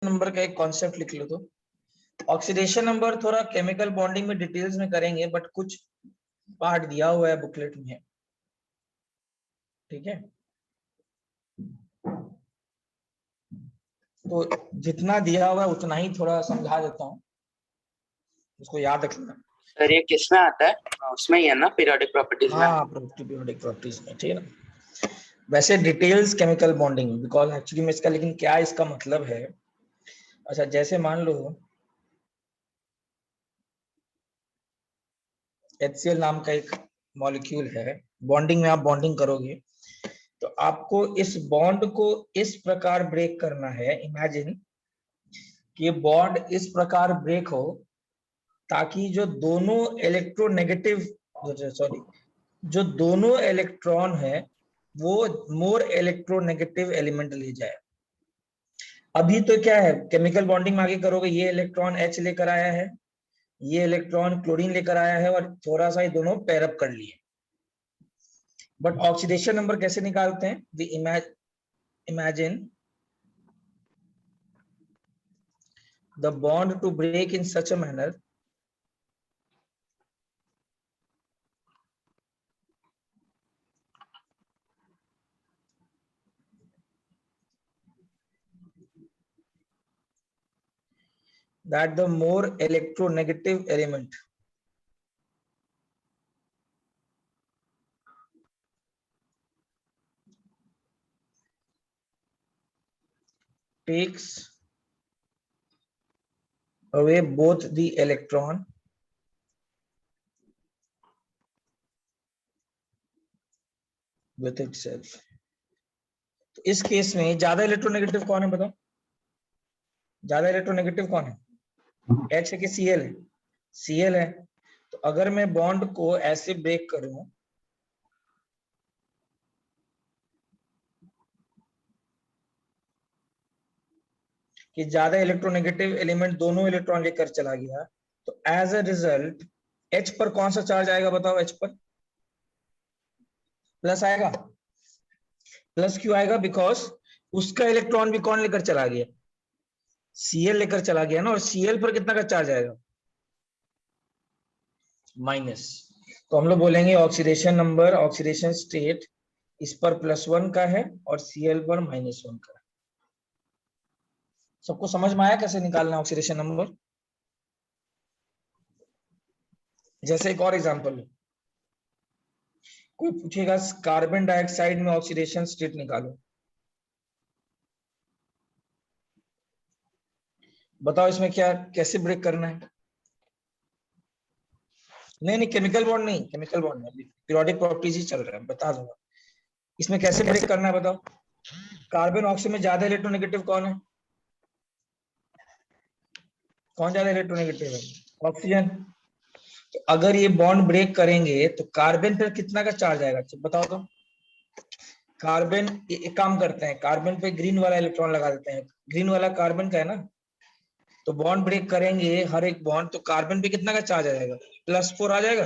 Number का एक concept लिख लो। तो ऑक्सीडेशन नंबर थोड़ा केमिकल बॉन्डिंग में डिटेल्स में करेंगे, बट कुछ पार्ट दिया हुआ है बुकलेट में, ठीक है। तो जितना दिया हुआ है उतना ही थोड़ा समझा देता हूँ, उसको याद रखना। सर ये किसमें आता है? उसमें ही है ना, पीरियोडिक प्रॉपर्टीज में? हाँ, पीरियोडिक प्रॉपर्टीज में, ठीक है ना। वैसे details chemical bonding, because actually में इसका, लेकिन क्या इसका मतलब है। अच्छा, जैसे मान लो HCl नाम का एक मॉलिक्यूल है, बॉन्डिंग में आप बॉन्डिंग करोगे तो आपको इस बॉन्ड को इस प्रकार ब्रेक करना है। इमेजिन कि बॉन्ड इस प्रकार ब्रेक हो ताकि जो दोनों इलेक्ट्रोनेगेटिव, सॉरी, जो दोनों इलेक्ट्रॉन है वो मोर इलेक्ट्रोनेगेटिव एलिमेंट ले जाए। अभी तो क्या है, केमिकल बॉन्डिंग में आगे करोगे, ये इलेक्ट्रॉन H लेकर आया है, ये इलेक्ट्रॉन क्लोरीन लेकर आया है, और थोड़ा सा ये दोनों पैरअप कर लिए। बट ऑक्सीडेशन नंबर कैसे निकालते हैं? We imagine the bond to break in such a manner that the more electronegative element takes away both the electron with itself। तो इस केस में ज्यादा इलेक्ट्रोनेगेटिव कौन है बताओ? ज्यादा इलेक्ट्रोनेगेटिव कौन है? H है कि Cl है? Cl है। तो अगर मैं बॉन्ड को ऐसे ब्रेक करूं कि ज्यादा इलेक्ट्रोनेगेटिव एलिमेंट दोनों इलेक्ट्रॉन लेकर चला गया, तो एज अ रिजल्ट H पर कौन सा चार्ज आएगा बताओ? H पर प्लस आएगा। प्लस क्यों आएगा? बिकॉज उसका इलेक्ट्रॉन भी कौन लेकर चला गया? Cl लेकर चला गया ना, और Cl पर कितना का चार्ज आएगा? माइनस। तो हम लोग बोलेंगे ऑक्सीडेशन नंबर, ऑक्सीडेशन स्टेट इस पर +1 का है और Cl पर -1 का है। सबको समझ में आया कैसे निकालना ऑक्सीडेशन नंबर? जैसे एक और एग्जांपल, कोई पूछेगा कार्बन डाइऑक्साइड में ऑक्सीडेशन स्टेट निकालो, बताओ इसमें क्या, कैसे ब्रेक करना है? नहीं, केमिकल बॉन्ड नहीं, केमिकल बॉन्ड नहीं, पीरियोडिक प्रॉपर्टीज ही चल रहा है, बता दूंगा। इसमें कैसे ब्रेक करना है बताओ? कार्बन ऑक्सीजन में ज्यादा इलेक्ट्रोनेगेटिव कौन है? कौन ज्यादा इलेक्ट्रोनेगेटिव है? ऑक्सीजन। तो अगर ये बॉन्ड ब्रेक करेंगे तो कार्बन पर कितना का चार्ज आएगा बताओ तो? कार्बन, एक काम करते हैं, कार्बन पे ग्रीन वाला इलेक्ट्रॉन लगा देते हैं, ग्रीन वाला कार्बन का है ना। तो बॉन्ड ब्रेक करेंगे हर एक बॉन्ड, तो कार्बन पे कितना का चार्ज आ जाएगा? +4 आ जाएगा।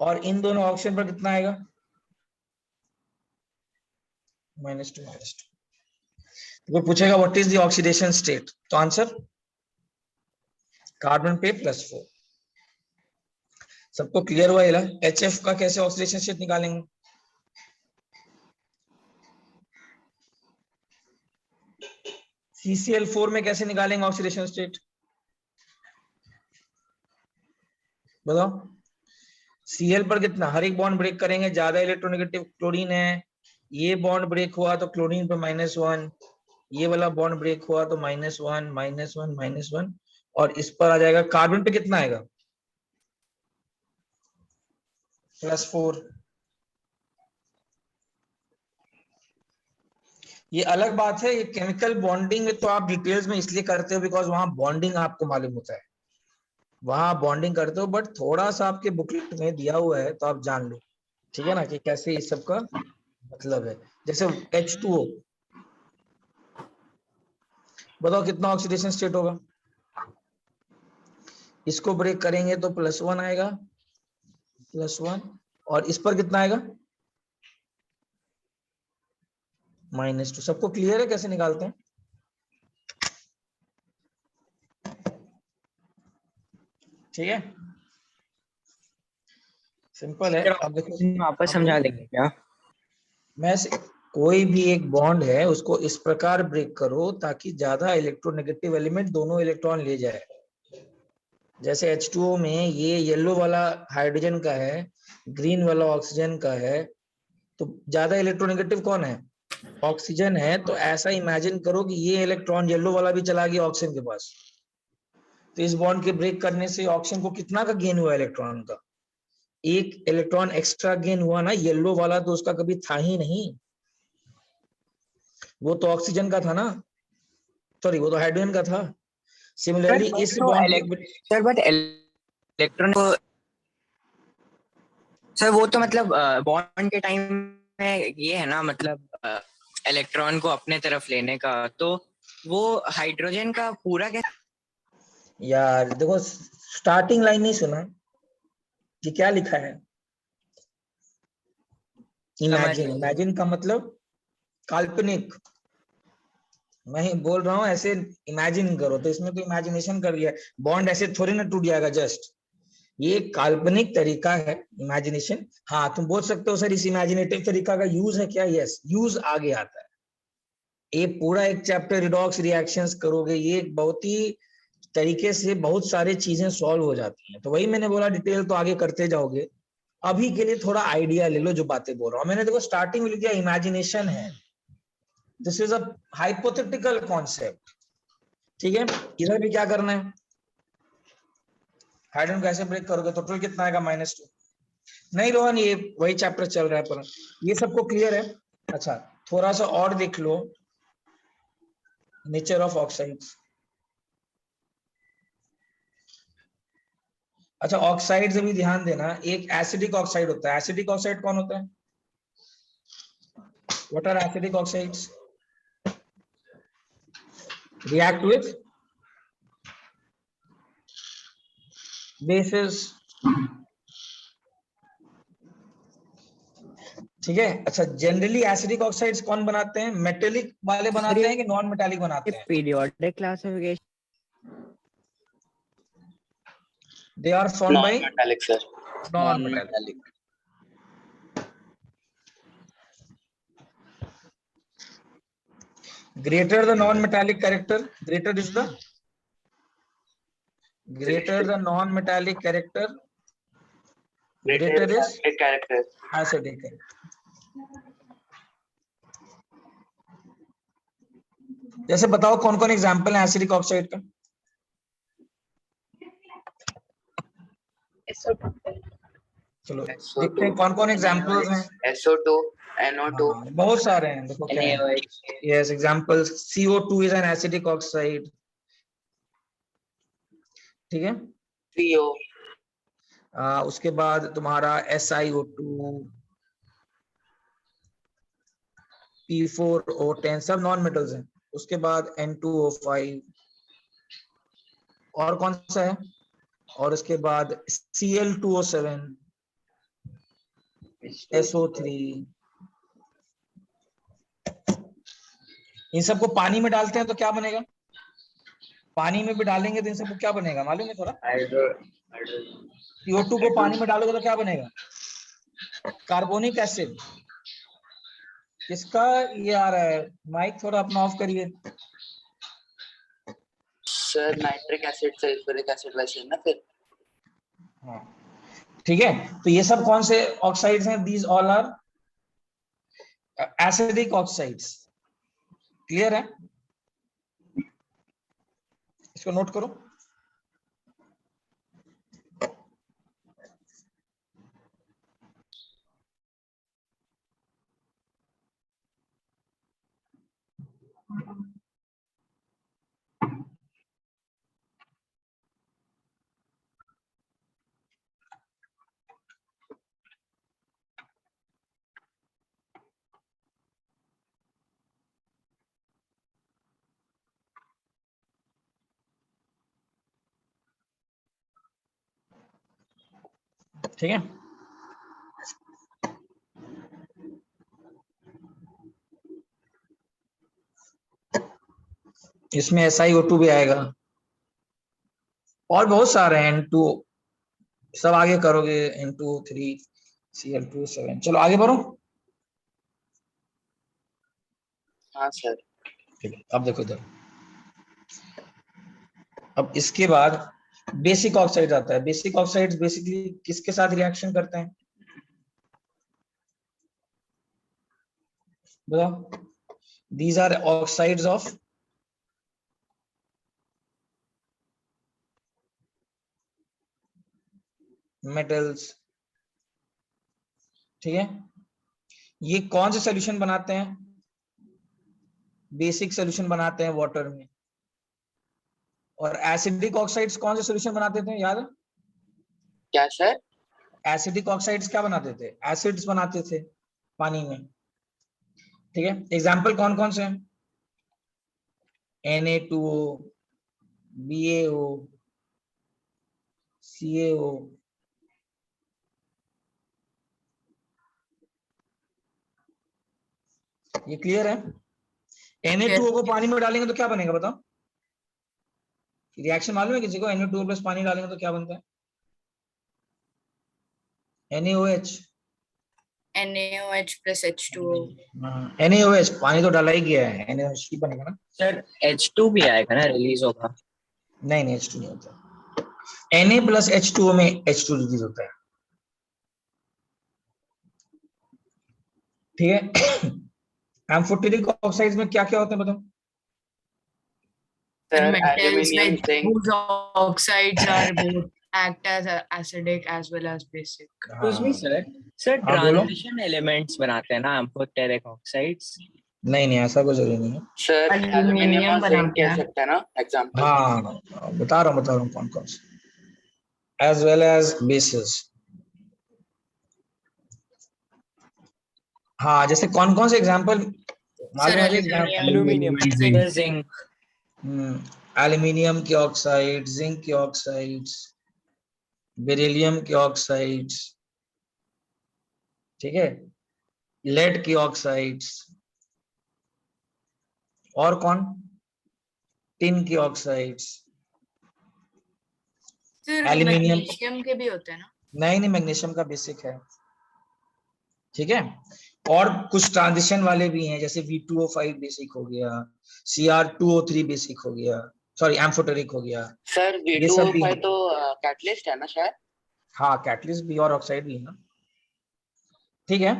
और इन दोनों ऑक्सीजन पर कितना आएगा? -2 -2। वो पूछेगा what is the oxidation state, तो आंसर कार्बन पे +4। सबको क्लियर हुआ? HF का कैसे ऑक्सीडेशन स्टेट निकालेंगे? CCl4 में कैसे निकालेंगे ऑक्सीडेशन स्टेट बताओ? Cl पर कितना, हर एक बॉन्ड ब्रेक करेंगे, ज्यादा इलेक्ट्रोनेगेटिव क्लोरीन है, ये बॉन्ड ब्रेक हुआ तो क्लोरीन पे -1, ये वाला बॉन्ड ब्रेक हुआ तो -1 -1 -1, और इस पर आ जाएगा कार्बन पे कितना आएगा? +4। ये अलग बात है, ये केमिकल बॉन्डिंग में तो आप डिटेल्स में इसलिए करते हो बिकॉज वहां बॉन्डिंग आपको मालूम होता है, वहां बॉन्डिंग करते हो, बट थोड़ा सा आपके बुकलेट में दिया हुआ है तो आप जान लो, ठीक है ना, कि कैसे इस सब का मतलब है। जैसे H2O, बताओ कितना ऑक्सीडेशन स्टेट होगा? इसको ब्रेक करेंगे तो +1 आएगा, +1, और इस पर कितना आएगा? -2। सबको क्लियर है कैसे निकालते हैं? ठीक है, सिंपल है। अब देखो वापस समझा देंगे क्या? कोई भी एक बॉन्ड है उसको इस प्रकार ब्रेक करो ताकि ज्यादा इलेक्ट्रोनेगेटिव एलिमेंट दोनों इलेक्ट्रॉन ले जाए। जैसे H2O में ये येलो वाला हाइड्रोजन का है, ग्रीन वाला ऑक्सीजन का है, तो ज्यादा इलेक्ट्रोनेगेटिव कौन है? ऑक्सीजन है। तो ऐसा इमेजिन करो कि ये इलेक्ट्रॉन येलो वाला भी चला गया ऑक्सीजन के पास, तो इस बॉन्ड के ब्रेक करने से ऑक्सीजन को कितना का गेन हुआ? इलेक्ट्रॉन का एक इलेक्ट्रॉन एक्स्ट्रा गेन हुआ ना। येलो वाला तो उसका कभी था ही नहीं, वो तो ऑक्सीजन का था ना, सॉरी वो तो हाइड्रोजन का था। सिमिलरली इस बॉन्ड के सर बट इलेक्ट्रॉन को सर वो तो मतलब बॉन्ड के टाइम में ये है ना, मतलब इलेक्ट्रॉन को अपने तरफ लेने का, तो वो हाइड्रोजन का पूरा कैसे? यार देखो, स्टार्टिंग लाइन नहीं सुना कि क्या लिखा है? इमेजिन। इमेजिन का मतलब काल्पनिक। मैं ही बोल रहा हूँ ऐसे इमेजिन करो, तो इसमें तो इमेजिनेशन कर लिया। बॉन्ड ऐसे थोड़ी ना टूट जाएगा जस्ट, ये काल्पनिक तरीका है इमेजिनेशन। हाँ तुम बोल सकते हो सर इस इमेजिनेटिव तरीका का यूज है क्या? यस, यूज आगे आता है। ये पूरा एक चैप्टर रिडॉक्स रिएक्शंस करोगे, ये बहुत ही तरीके से बहुत सारी चीजें सॉल्व हो जाती हैं। तो वही मैंने बोला डिटेल तो आगे करते जाओगे, अभी के लिए थोड़ा आइडिया ले लो जो बातें बोल रहा हूँ। मैंने देखो स्टार्टिंग में लिख दिया इमेजिनेशन है, this is a hypothetical concept. ठीक है, इधर भी क्या करना है? हाइड्रोजन कैसे ब्रेक करोगे? टोटल कितना आएगा? -2। नहीं रोहन, ये वही चैप्टर चल रहा है पर ये सबको क्लियर है? अच्छा, थोड़ा सा और देख लो नेचर ऑफ ऑक्साइड्स। अच्छा, ऑक्साइड से भी ध्यान देना, एक एसिडिक ऑक्साइड होता है। एसिडिक ऑक्साइड कौन होता है? What are acidic oxides? React with bases. ठीक है। अच्छा, जनरली एसिडिक ऑक्साइड्स कौन बनाते हैं? मेटेलिक वाले बनाते हैं कि नॉन मेटालिक बनाते हैं? Periodic classification they are form by non-metallic, sir. Non metallic. Non-metallic. Greater the non-metallic character, greater the non-metallic character, greater is A character. acidic character. जैसे बताओ कौन कौन एग्जाम्पल है एसिडिक ऑक्साइड का? चलो देखते हैं कौन कौन एग्जाम्पल्स हैं। SO2, NO2. हाँ, बहुत सारे हैं, देखो क्या है। Yes, examples CO2 is an acidic oxide. ठीक है, CO. उसके बाद तुम्हारा SiO2, P4O10 सब नॉन मेटल्स हैं। उसके बाद N2O5, और कौन सा है? और उसके बाद Cl2O7, SO3। इन सबको पानी में डालते हैं तो क्या बनेगा? पानी में भी डालेंगे तो इन सबको क्या बनेगा मालूम है थोड़ा? CO2 को पानी में डालोगे तो क्या बनेगा? Carbonic acid. किसका ये आ रहा है? माइक थोड़ा अपना ऑफ करिए। Sir nitric acid, sulphuric acid वैसे है ना फिर। हाँ, ठीक है। तो ये सब कौन से ऑक्साइड्स हैं? These all are acidic oxides. Clear है? इसको नोट करो। ठीक है, इसमें SiO2 भी आएगा और बहुत सारे हैं, N2 सब आगे करोगे, N2O3 Cl2O7। चलो आगे बढ़ो। हाँ सर। ठीक है, अब देखो इधर। अब इसके बाद बेसिक ऑक्साइड आता है। बेसिक ऑक्साइड्स बेसिकली किसके साथ रिएक्शन करते हैं बताओ? These are oxides of metals. ठीक है, ये कौन से सोल्यूशन बनाते हैं? बेसिक सोल्यूशन बनाते हैं वाटर में। और एसिडिक ऑक्साइड्स कौन से सोल्यूशन बनाते थे, याद है? क्या सर? एसिडिक ऑक्साइड्स क्या बनाते थे? एसिड्स बनाते थे पानी में। ठीक है, एग्जाम्पल कौन कौन से हैं? Na2O, BaO, CaO। ये क्लियर है? Na2O को पानी में डालेंगे तो क्या बनेगा बताओ? रिएक्शन मालूम है किसी को? Na2O प्लस पानी डालेंगे तो क्या बनता है? NaOH। NaOH plus H2O। NaOH पानी तो डाला ही गया है, NaOH ही बनेगा ना सर H2 भी आएगा ना, रिलीज होगा? नहीं नहीं, H2 नहीं होता। Na प्लस H2O में H2 रिलीज होता है। ठीक है, एम्फोटेरिक ऑक्साइड्स में क्या क्या होता है बताओ? Sir metals aluminium, like zinc. whose oxides are both act as acidic as well as basic। Excuse me, sir. Sir हाँ बोलो। ट्रांजिशन एलिमेंट्स बनाते हैं ना एम्फोटेरिक ऑक्साइड्स? नहीं नहीं, ऐसा कोई जरूरी नहीं है। सर एल्यूमिनियम और जिंक बनाते कह हैं। सकते हैं ना एग्जांपल? हाँ बता रहा हूँ कौन कौन से, एज वेल एज बेसिस। हाँ, जैसे कौन कौन से एग्जाम्पल मालूम है? Aluminium, zinc. एल्यूमिनियम के ऑक्साइड, जिंक के ऑक्साइड्स, बेरिलियम के ऑक्साइड्स, ठीक है, लेड की ऑक्साइड्स, और कौन? टिन की ऑक्साइड्स, फिर एल्यूमिनियम। मैग्नीशियम के भी होते हैं ना? नहीं, मैग्नीशियम का बेसिक है। ठीक है, और कुछ ट्रांजिशन वाले भी हैं, जैसे V2O5 बेसिक हो गया, Cr2O3 बेसिक हो गया, सॉरी एम्फोटेरिक हो गया। सर ये सब भी V2O5 है। तो कैटलिस्ट है ना शायद? हाँ, कैटलिस्ट भी और ऑक्साइड भी है ना। ठीक है,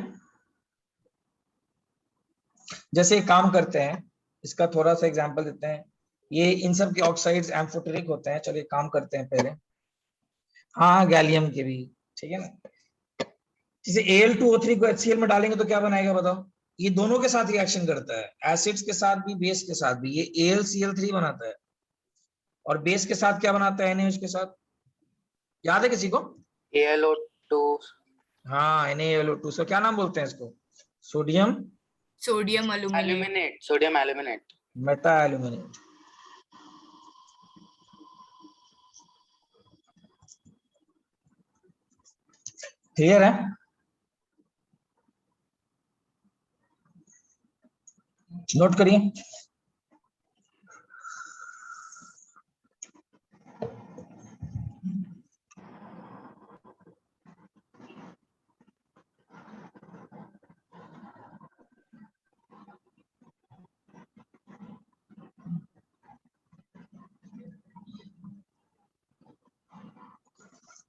जैसे एक काम करते हैं, इसका थोड़ा सा एग्जांपल देते हैं। ये इन सब के ऑक्साइड्स एम्फोटेरिक होते हैं। चलिए काम करते हैं पहले। हाँ, गैलियम के भी। ठीक है ना, जैसे Al2O3 को HCl में डालेंगे तो क्या बनाएगा बताओ? ये दोनों के साथ रिएक्शन करता है, एसिड्स के साथ भी, बेस के साथ भी। ये AlCl3 बनाता है, और बेस के साथ क्या बनाता है? NaOH के साथ। याद है किसी को? AlO2। हाँ, NaAlO2 से क्या नाम बोलते हैं इसको? Sodium sodium aluminate. Aluminate, sodium aluminate. Meta aluminate. Clear है? नोट करिए।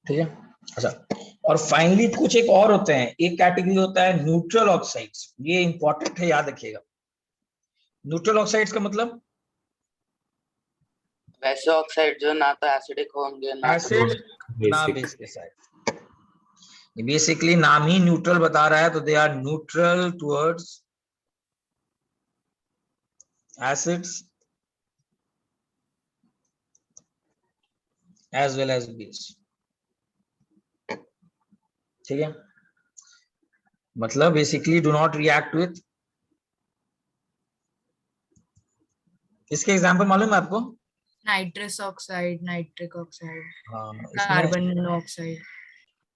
ठीक है, अच्छा। और फाइनली कुछ एक और होते हैं, एक कैटेगरी होता है न्यूट्रल ऑक्साइड्स। ये इंपॉर्टेंट है, याद रखिएगा। न्यूट्रल ऑक्साइड्स का मतलब वैसे ऑक्साइड जो ना तो एसिडिक होंगे ना तो एसिड ना बेस के साथ। बेसिकली नाम ही न्यूट्रल बता रहा है, तो they are neutral towards acids as well as base. ठीक है, मतलब basically do not react with. इसके एग्जांपल मालूम है आपको? नाइट्रस ऑक्साइड, नाइट्रिक ऑक्साइड, हाँ, इसमें कार्बन मोनोऑक्साइड।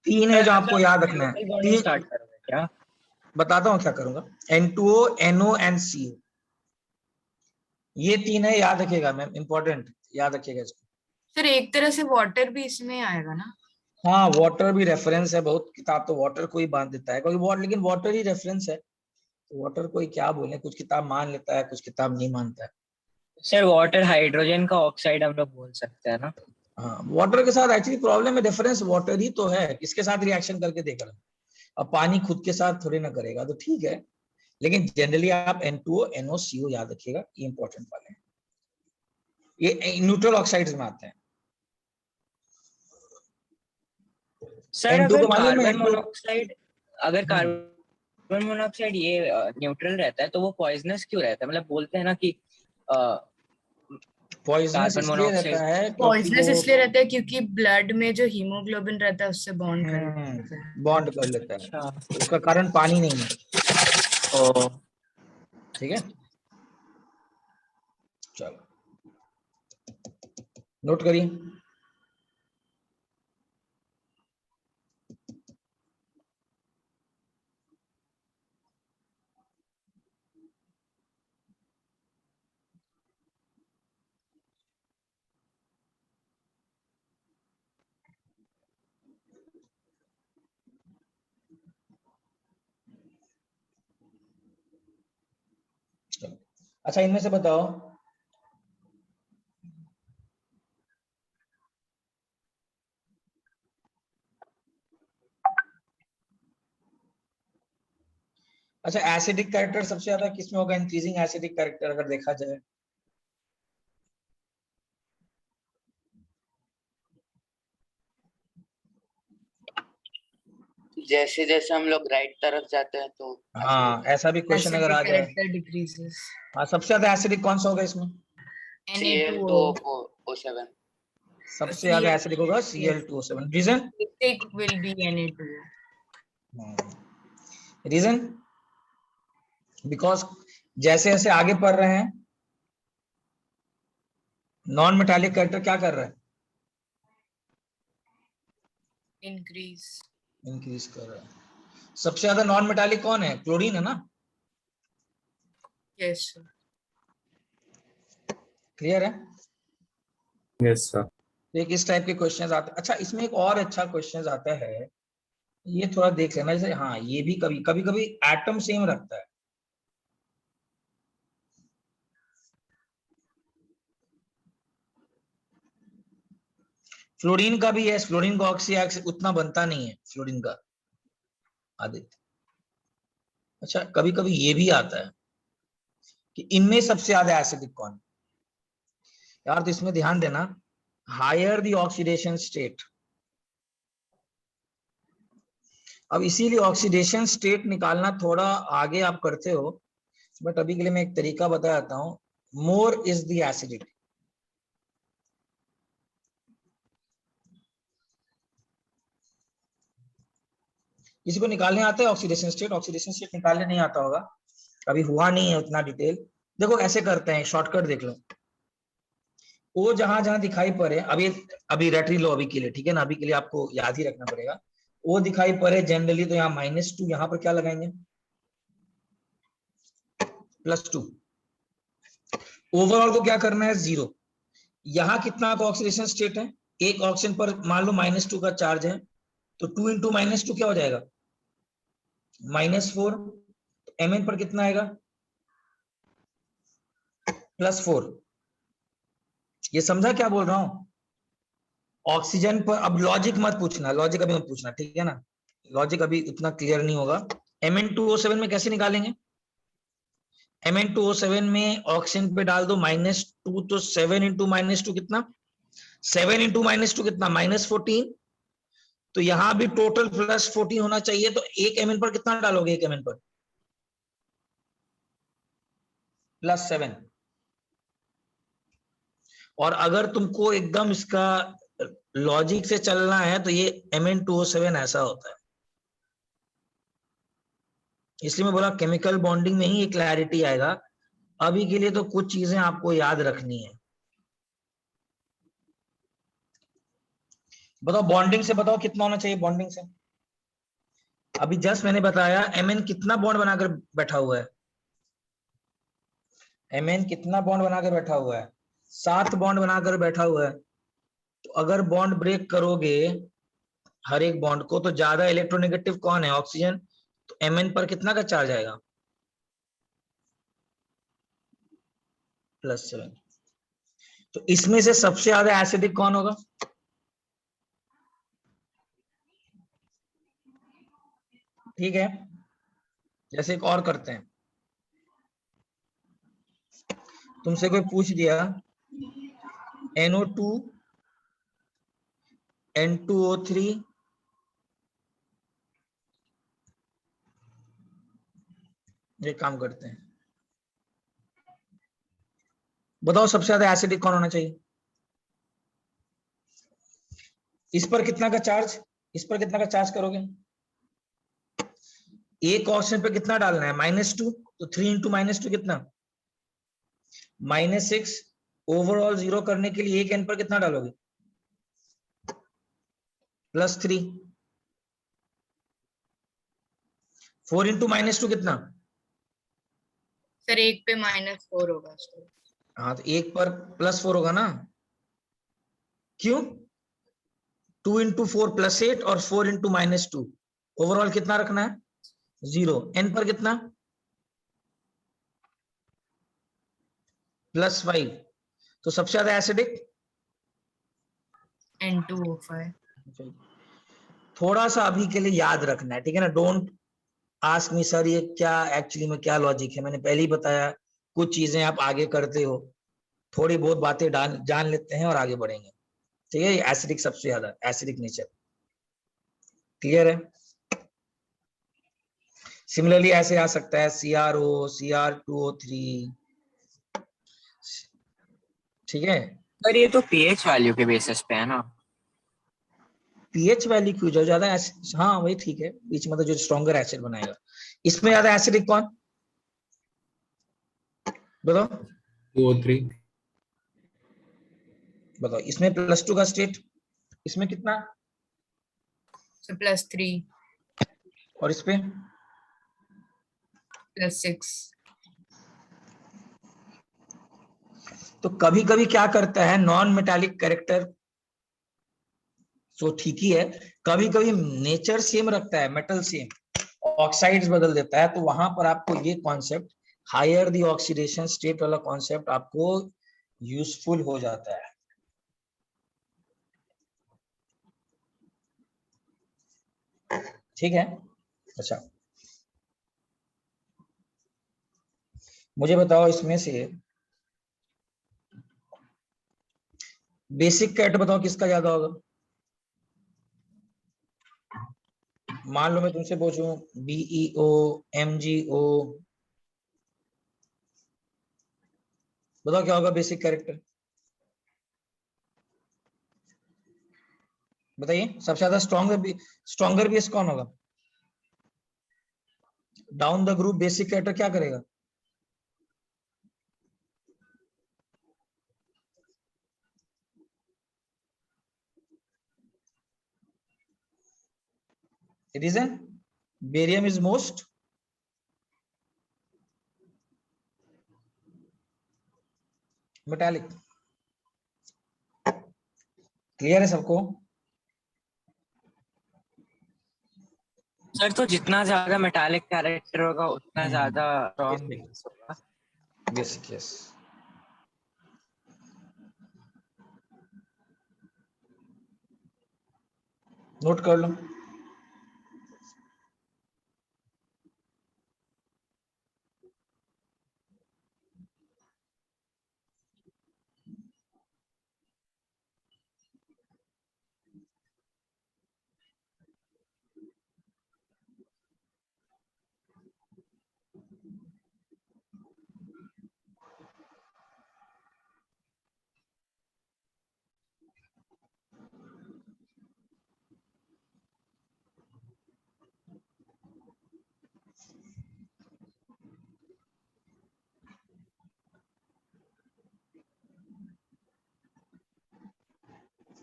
तीन है जो आपको याद रखना है। तीन स्टार्ट करोगे क्या? बताता हूँ क्या करूंगा। N2O, NO and CO। ये तीन है, याद रखिएगा मैम, इंपॉर्टेंट, याद रखिएगा इसको। सर एक तरह से वाटर भी इसमें आएगा ना? हाँ वाटर भी रेफरेंस है, बहुत किताब तो वाटर को ही बांध देता है, क्योंकि वाटर, लेकिन वाटर ही रेफरेंस है, तो वाटर को ही क्या बोले, कुछ किताब मान लेता है, कुछ किताब नहीं मानता है। सर वाटर हाइड्रोजन का ऑक्साइड हम लोग बोल सकते हैं ना? हाँ वाटर के साथ एक्चुअली प्रॉब्लम है, रेफरेंस वाटर ही तो है, किसके साथ रिएक्शन करके देख रहे हैं, अब पानी खुद के साथ थोड़ी ना करेगा, तो ठीक है, लेकिन जनरली आप N2O NOCO याद रखिएगा, ये इंपॉर्टेंट वाले हैं, ये न्यूट्रल ऑक्साइड्स में आते हैं। सर N2O अगर को मालूम है, कार्बन मोनोऑक्साइड, अगर कार्बन मोनोऑक्साइड ये न्यूट्रल रहता है तो वो पॉइजनस क्यों रहता है? मतलब बोलते हैं ना कि पॉइजनस कार्बन इसलिए मोनोऑक्साइड रहता है क्योंकि पॉइजनस वो इसलिए रहता है क्योंकि ब्लड में जो हीमोग्लोबिन रहता है उससे बॉन्ड कर लेता है। बॉन्ड कर लेता है, अच्छा। तो उसका कारण पानी नहीं है, ओ ठीक है, चलो नोट करिए। चलो अच्छा, इनमें से बताओ, अच्छा एसिडिक कैरेक्टर सबसे ज्यादा किसमें होगा, इंक्रीजिंग एसिडिक कैरेक्टर अगर देखा जाए? जैसे जैसे हम लोग राइट तरफ जाते हैं तो हाँ ऐसा भी क्वेश्चन अगर एसिडिक आ जाए, कैरेक्टर डिक्रीजेस। हाँ सबसे ज्यादा एसिडिक कौन सा होगा इसमें? Na2O Cl2O7। सबसे ज्यादा Cl एसिडिक होगा Cl2O7, reason? acidic will be Na2O. Reason because जैसे जैसे आगे पढ़ रहे हैं, नॉन मेटालिक कैरेक्टर क्या कर रहा है, Increase. इंक्रीज कर रहा है। सबसे ज्यादा नॉन मेटालिक कौन है, क्लोरीन है ना, Yes sir. क्लियर है? Yes sir. एक इस टाइप के क्वेश्चंस आते हैं। अच्छा इसमें एक और अच्छा क्वेश्चंस आता है, ये थोड़ा देख लेना, जैसे हाँ ये भी कभी कभी कभी एटम सेम रखता है, फ्लोरीन का भी है, फ्लोरीन का ऑक्सी उतना बनता नहीं है फ्लोरीन का आदित्य। अच्छा कभी कभी ये भी आता है कि इनमें सबसे ज्यादा एसिडिक कौन है यार, तो इसमें ध्यान देना, हायर द ऑक्सीडेशन स्टेट, अब इसीलिए ऑक्सीडेशन स्टेट निकालना थोड़ा आगे आप करते हो, बट अभी के लिए मैं एक तरीका बता देता हूं, मोर इज द एसिडिटी, किसी को निकालने आता है ऑक्सीडेशन स्टेट? ऑक्सीडेशन स्टेट निकालने नहीं आता होगा, अभी हुआ नहीं है उतना डिटेल। देखो ऐसे करते हैं, शॉर्टकट देख लो, वो जहां जहां दिखाई पड़े, अभी रट लो अभी के लिए, ठीक है ना, अभी के लिए आपको याद ही रखना पड़ेगा, वो दिखाई पड़े जनरली तो यहाँ -2, यहाँ पर क्या लगाएंगे, +2, ओवरऑल को क्या करना है 0, यहाँ कितना का ऑक्सीडेशन स्टेट है, एक ऑक्सीजन पर मान लो -2 का चार्ज है, तो 2 इंटू -2 क्या हो जाएगा, -4, Mn पर कितना आएगा, +4, ये समझा क्या बोल रहा हूं? ऑक्सीजन पर, अब लॉजिक मत पूछना, लॉजिक अभी मत पूछना, ठीक है ना, लॉजिक अभी उतना क्लियर नहीं होगा। Mn2O7 में कैसे निकालेंगे, Mn2O7 में ऑक्सीजन पे डाल दो -2, तो 7 इंटू -2 कितना, 7 इंटू -2 कितना, -14, तो यहां भी टोटल +14 होना चाहिए, तो एक Mn पर कितना डालोगे, एक Mn पर +7, और अगर तुमको एकदम इसका लॉजिक से चलना है तो ये Mn2O7 ऐसा होता है, इसलिए मैं बोला केमिकल बॉन्डिंग में ही ये क्लैरिटी आएगा, अभी के लिए तो कुछ चीजें आपको याद रखनी है। बताओ बॉन्डिंग से, बताओ कितना होना चाहिए बॉन्डिंग से, अभी जस्ट मैंने बताया Mn कितना बॉन्ड बनाकर बैठा हुआ है, Mn कितना बॉन्ड बना के बैठा हुआ है? 7 बॉन्ड बनाकर बैठा हुआ है। तो अगर बॉन्ड ब्रेक करोगे हर एक बॉन्ड को, तो ज्यादा इलेक्ट्रोनेगेटिव कौन है? ऑक्सीजन। तो Mn पर कितना का चार्ज आएगा? +7। तो इसमें से सबसे ज्यादा एसिडिक कौन होगा? ठीक है, जैसे एक और करते हैं। तुमसे कोई पूछ दिया NO2 N2O3 ये काम करते हैं, बताओ सबसे ज्यादा एसिडिक कौन होना चाहिए? इस पर कितना का चार्ज, इस पर कितना का चार्ज करोगे? एक ऑप्शन पे कितना डालना है? -2। तो 3 इंटू -2 कितना? -6। ओवरऑल 0 करने के लिए एक एन पर कितना डालोगे? +3। 4 इंटू -2 कितना? सर एक पे -4 होगा सर। हाँ, तो एक पर +4 होगा ना? क्यों? 2 इंटू 4 +8 और 4 इंटू -2। ओवरऑल कितना रखना है? 0। एन पर कितना? +5। तो सबसे ज्यादा एसिडिक N2O5। थोड़ा सा अभी के लिए याद रखना है, ठीक है ना? डोंट आस्क मी सर ये क्या एक्चुअली में क्या लॉजिक है। मैंने पहले ही बताया, कुछ चीजें आप आगे करते हो, थोड़ी बहुत बातें जान लेते हैं और आगे बढ़ेंगे। ठीक है, एसिडिक सबसे ज्यादा एसिडिक नेचर। क्लियर है? सिमिलरली ऐसे आ सकता है CrO Cr2O3। ठीक है, पर ये तो पीएच वैल्यू के बेसिस पे है ना। पीएच वैल्यू क्यों? जो ज्यादा हाँ वही ठीक है, बीच में तो जो स्ट्रॉन्गर एसिड बनाएगा। इसमें ज्यादा एसिडिक कौन? बताओ 2O3। बताओ। इसमें +2 का स्टेट, इसमें कितना? So +3 और इस पे +6। तो कभी कभी क्या करता है नॉन मेटालिक कैरेक्टर, तो ठीक ही है। कभी कभी नेचर सेम रखता है, मेटल सेम, ऑक्साइड्स बदल देता है, तो वहां पर आपको ये concept, higher the oxidation state वाला कॉन्सेप्ट आपको यूजफुल हो जाता है। ठीक है, अच्छा मुझे बताओ इसमें से बेसिक कैट बताओ किसका ज्यादा होगा? मान लो मैं तुमसे पूछूं BeO MgO, बताओ क्या होगा बेसिक कैरेक्टर? बताइए सबसे ज्यादा स्ट्रॉन्गर बेस कौन होगा? Down the group basic character क्या करेगा? Reason? Barium is most metallic. Clear है सबको? सर तो जितना ज्यादा मेटालिक कैरेक्टर होगा उतना ज्यादा स्ट्रॉन्ग बेस होगा। Basic, yes. नोट कर लो।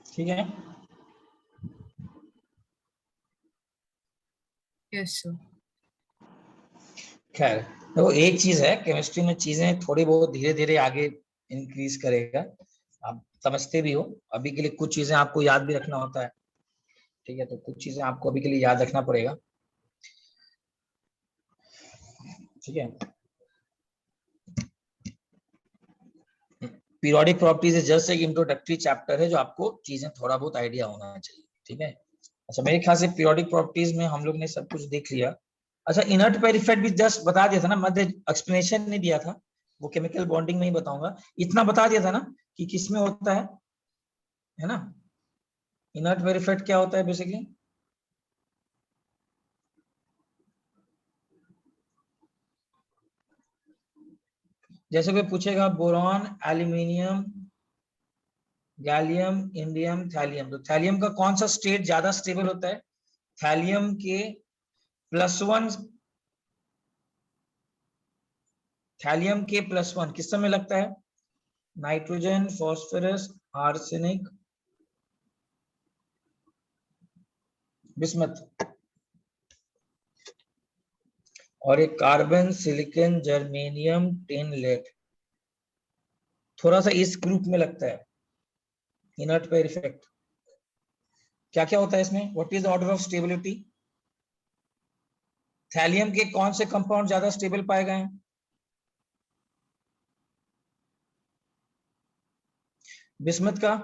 ठीक है, Yes sir। खैर देखो, एक चीज है, केमिस्ट्री में चीजें थोड़ी बहुत धीरे धीरे आगे इंक्रीज करेगा, आप समझते भी हो। अभी के लिए कुछ चीजें आपको याद भी रखना होता है, ठीक है, तो कुछ चीजें आपको अभी के लिए याद रखना पड़ेगा, ठीक है। पीरियोडिक प्रॉपर्टीज जस्ट एक इंट्रोडक्टरी चैप्टर है जो आपको चीजें थोड़ा बहुत आइडिया होना चाहिए, ठीक है। अच्छा, मेरे ख्याल से पीरियोडिक प्रॉपर्टीज में हम लोग ने सब कुछ देख लिया। अच्छा, इनर्ट पेयर इफेक्ट भी जस्ट बता दिया था ना, मध्य एक्सप्लेनेशन नहीं दिया था, वो केमिकल बॉन्डिंग में ही बताऊंगा, इतना बता दिया था ना कि किसमें होता है ना। इनर्ट पेयर इफेक्ट क्या होता है बेसिकली, जैसे कोई पूछेगा boron, aluminium, gallium, indium, thallium, तो थैलियम का कौन सा स्टेट ज्यादा स्टेबल होता है? थैलियम के +1, थैलियम के +1 किस समय लगता है? नाइट्रोजन, फॉस्फोरस, आर्सेनिक, बिस्मथ, और एक carbon, silicon, germanium, tin, lead, थोड़ा सा इस ग्रुप में लगता है इनर्ट पेयर इफेक्ट। क्या क्या होता है इसमें, what is the order of stability? Thallium के कौन से कंपाउंड ज्यादा स्टेबल पाए गए हैं? बिस्मथ का?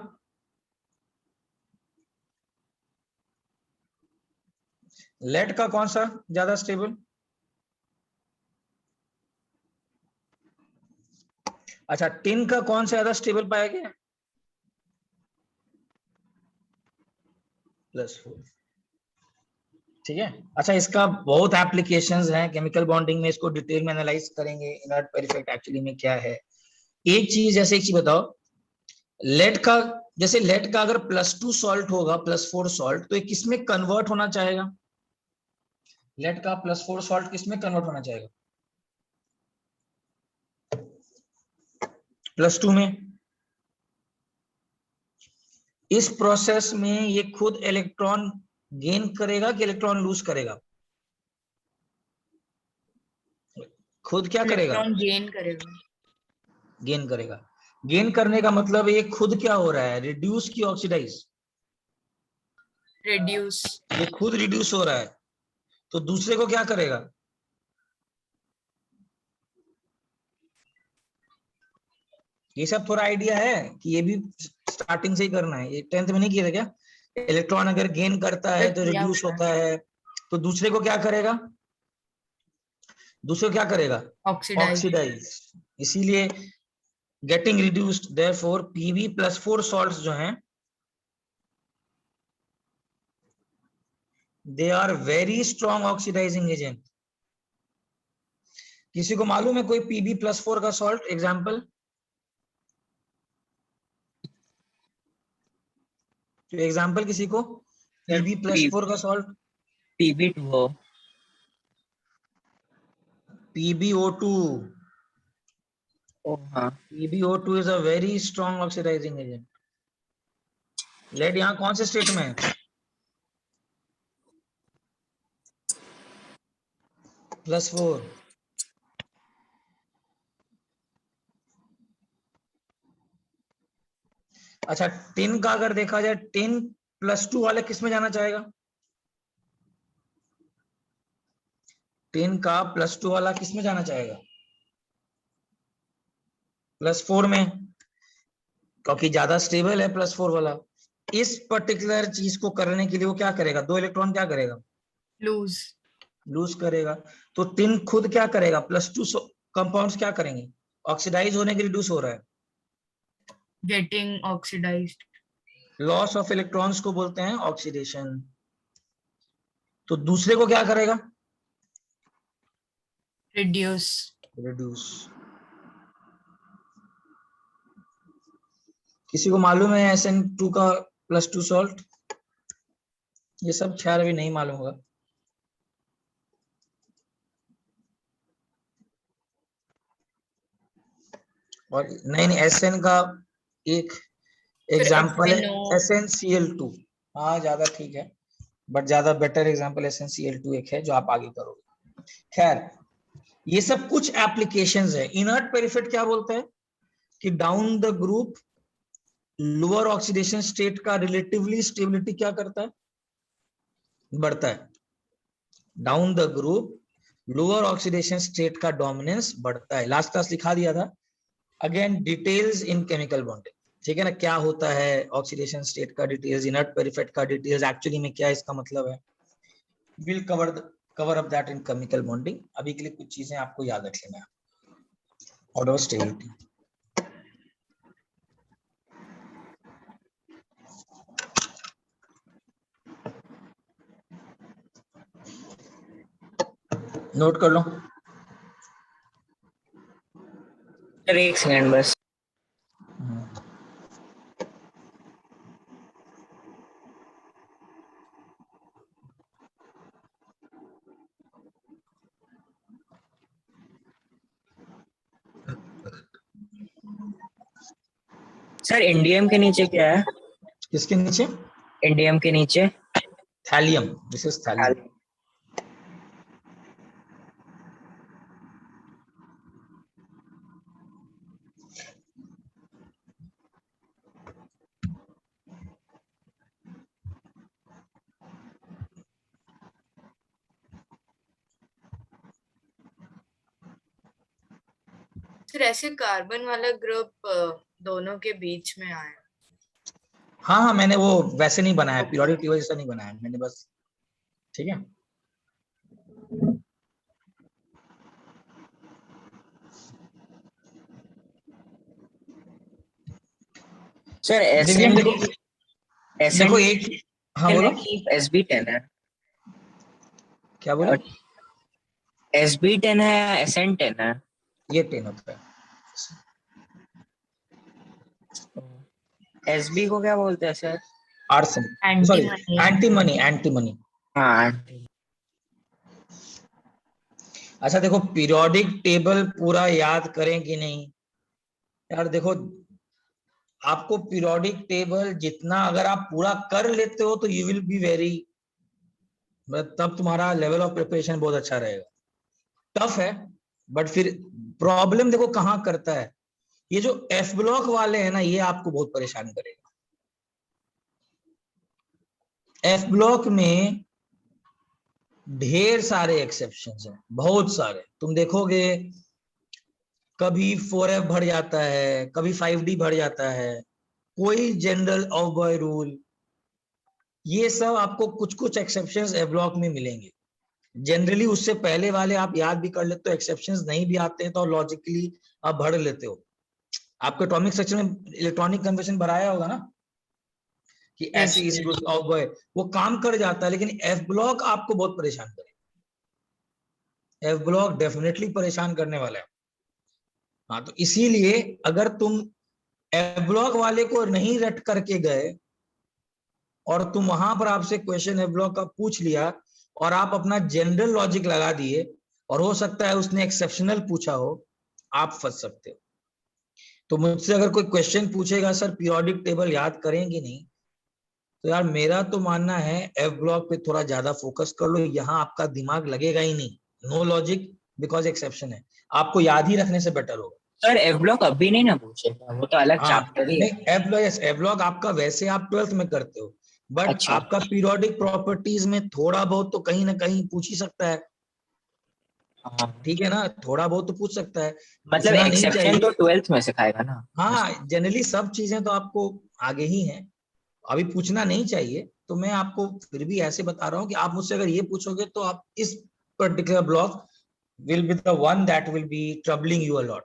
लेड का कौन सा ज्यादा स्टेबल? अच्छा, टिन का कौन सा ज्यादा स्टेबल पाया गया? +4, ठीक है। अच्छा, इसका बहुत एप्लीकेशंस हैं केमिकल बॉन्डिंग में, इसको डिटेल में एनालाइज करेंगे, इनर्ट पेयर इफेक्ट एक्चुअली में क्या है। एक चीज, जैसे एक चीज बताओ, लेड का, जैसे लेड का अगर +2 सॉल्ट होगा, +4 सॉल्ट, तो ये किसमें कन्वर्ट होना चाहेगा? लेड का +4 सॉल्ट किसमें कन्वर्ट होना चाहेगा? +2 में। इस प्रोसेस में ये खुद इलेक्ट्रॉन गेन करेगा कि इलेक्ट्रॉन लूज करेगा? खुद क्या करेगा? इलेक्ट्रॉन गेन करेगा। गेन करेगा। गेन करने का मतलब ये खुद क्या हो रहा है, रिड्यूस की ऑक्सीडाइज? रिड्यूस। ये खुद रिड्यूस हो रहा है, तो दूसरे को क्या करेगा? ये सब थोड़ा आइडिया है कि ये भी स्टार्टिंग से ही करना है, ये 10th में नहीं किया था क्या? इलेक्ट्रॉन अगर गेन करता है तो किया रिड्यूस हुआ है। होता है, तो दूसरे को क्या करेगा? दूसरे को क्या करेगा? ऑक्सीडाइज। ऑक्सीडाइज। इसीलिए getting reduced, therefore Pb+4 salts जो हैं, they are very strong oxidizing agent. किसी को मालूम है कोई Pb+4 का सॉल्ट एग्जाम्पल? तो एग्जाम्पल किसी को Pb+4 का सॉल्ट? PB2O। PbO2। ओ हाँ। PbO2 is a very strong oxidizing agent. Lead यहाँ कौन से स्टेट में है? +4। अच्छा, टिन का अगर देखा जाए, टिन +2 वाले किस में जाना चाहेगा? टिन का +2 वाला किस में जाना चाहेगा? +4 में, क्योंकि ज्यादा स्टेबल है +4 वाला। इस पर्टिकुलर चीज को करने के लिए वो क्या करेगा, 2 इलेक्ट्रॉन क्या करेगा? लूज। लूज करेगा। तो टिन खुद क्या करेगा, +2 कंपाउंड्स क्या करेंगे? ऑक्सीडाइज होने के रिड्यूस हो रहा है, getting oxidized. Loss of electrons को बोलते हैं ऑक्सीडेशन। तो दूसरे को क्या करेगा? रिड्यूस। रिड्यूस। किसी को मालूम है SN2 का +2 सॉल्ट? ये सब खैर भी नहीं मालूम होगा। और नहीं नहीं, SN का एक एग्जाम्पल है HNO। SnCl2। हाँ, ज्यादा ठीक है, बट ज्यादा बेटर एग्जाम्पल SnCl2 एक है जो आप आगे करोगे। खैर, ये सब कुछ एप्लीकेशंस है। इनर्ट पेरिफेट क्या बोलता है कि down the group lower oxidation state का रिलेटिवली स्टेबिलिटी क्या करता है, बढ़ता है। Down the group lower oxidation state का डोमिनेंस बढ़ता है। लास्ट क्लास लिखा दिया था। Again details in chemical bonding, ठीक है ना, क्या होता है ऑक्सीडेशन स्टेट का डिटेल्स, इनर्ट पेरिफेट का डिटेल्स, एक्चुअली में क्या इसका मतलब है। Will cover up that in chemical bonding. अभी के लिए कुछ चीजें आपको याद रख लेना है। ऑर्डर ऑफ स्टेबिलिटी, नोट कर लो। सर एक सेकंड बस। सर इंडियम के नीचे क्या है? किसके नीचे? इंडियम के नीचे thallium, this is thallium. Sir ऐसे कार्बन वाला ग्रुप दोनों के बीच में आया। हाँ हाँ, मैंने वो वैसे नहीं बनाया, पीरियोडिक टेबल जैसा नहीं बनाया मैंने, बस। ठीक है, सर दिव्यम देखो, देखो एक, हाँ बोलो, SB10 है। क्या बोलो? SB10 है या SN10 है? ये 10 होता है। SB को क्या बोलते हैं sir? Arsenic, sorry antimony, antimony. हाँ। अच्छा देखो, पीरियोडिक टेबल पूरा याद करें कि नहीं यार? देखो, आपको पीरियोडिक टेबल जितना अगर आप पूरा कर लेते हो तो यू विल बी वेरी, तब तुम्हारा लेवल ऑफ प्रिपरेशन बहुत अच्छा रहेगा। टफ है, बट फिर प्रॉब्लम देखो कहाँ करता है, ये जो एफ ब्लॉक वाले हैं ना, ये आपको बहुत परेशान करेगा। एफ ब्लॉक में ढेर सारे एक्सेप्शंस हैं, बहुत सारे। तुम देखोगे कभी 4F भर जाता है, कभी 5D भर जाता है, कोई जनरल ऑफ बॉय रूल, ये सब आपको कुछ कुछ एक्सेप्शंस एफ ब्लॉक में मिलेंगे। जनरली उससे पहले वाले आप याद भी कर लेते हो, एक्सेप्शंस नहीं भी आते हैं तो लॉजिकली आप भर लेते हो। आपके एटॉमिक सेक्शन में इलेक्ट्रॉनिक कन्वर्जन भराया होगा ना, कि ऐसे इस ऑफ बॉय, वो काम कर जाता है। लेकिन एफ ब्लॉक आपको बहुत परेशान करेगा, एफ ब्लॉक डेफिनेटली परेशान करने वाला है। हाँ, तो इसीलिए अगर तुम एफ ब्लॉक वाले को नहीं रट करके गए और तुम वहां पर आपसे क्वेश्चन एफ ब्लॉक का पूछ लिया और आप अपना जनरल लॉजिक लगा दिए, और हो सकता है उसने एक्सेप्शनल पूछा हो, आप फंस सकते हो। तो मुझसे अगर कोई क्वेश्चन पूछेगा सर पीरियोडिक टेबल याद करेंगे नहीं, तो यार मेरा तो मानना है एफ ब्लॉक पे थोड़ा ज्यादा फोकस कर लो, यहाँ आपका दिमाग लगेगा ही नहीं। नो लॉजिक बिकॉज एक्सेप्शन है, आपको याद ही रखने से बेटर होगा। सर एफ ब्लॉक अभी नहीं ना पूछेगा, वो तो अलग हाँ, चैप्टर ही है। नहीं, एफ ब्लॉक आपका वैसे आप 12th में करते हो, बट अच्छा। आपका पीरियोडिक प्रॉपर्टीज में थोड़ा बहुत तो कहीं ना कहीं पूछ ही सकता है। हाँ। ठीक है ना, थोड़ा बहुत तो पूछ सकता है, मतलब पूछना नहीं एक्सेप्शन चाहिए। तो 12th में सिखाएगा ना? हाँ, जनरली सब चीजें तो आपको आगे ही हैं, अभी पूछना नहीं चाहिए। तो मैं आपको फिर भी ऐसे बता रहा हूँ कि आप मुझसे अगर ये पूछोगे तो आप इस particular block will be the one that will be troubling you a lot,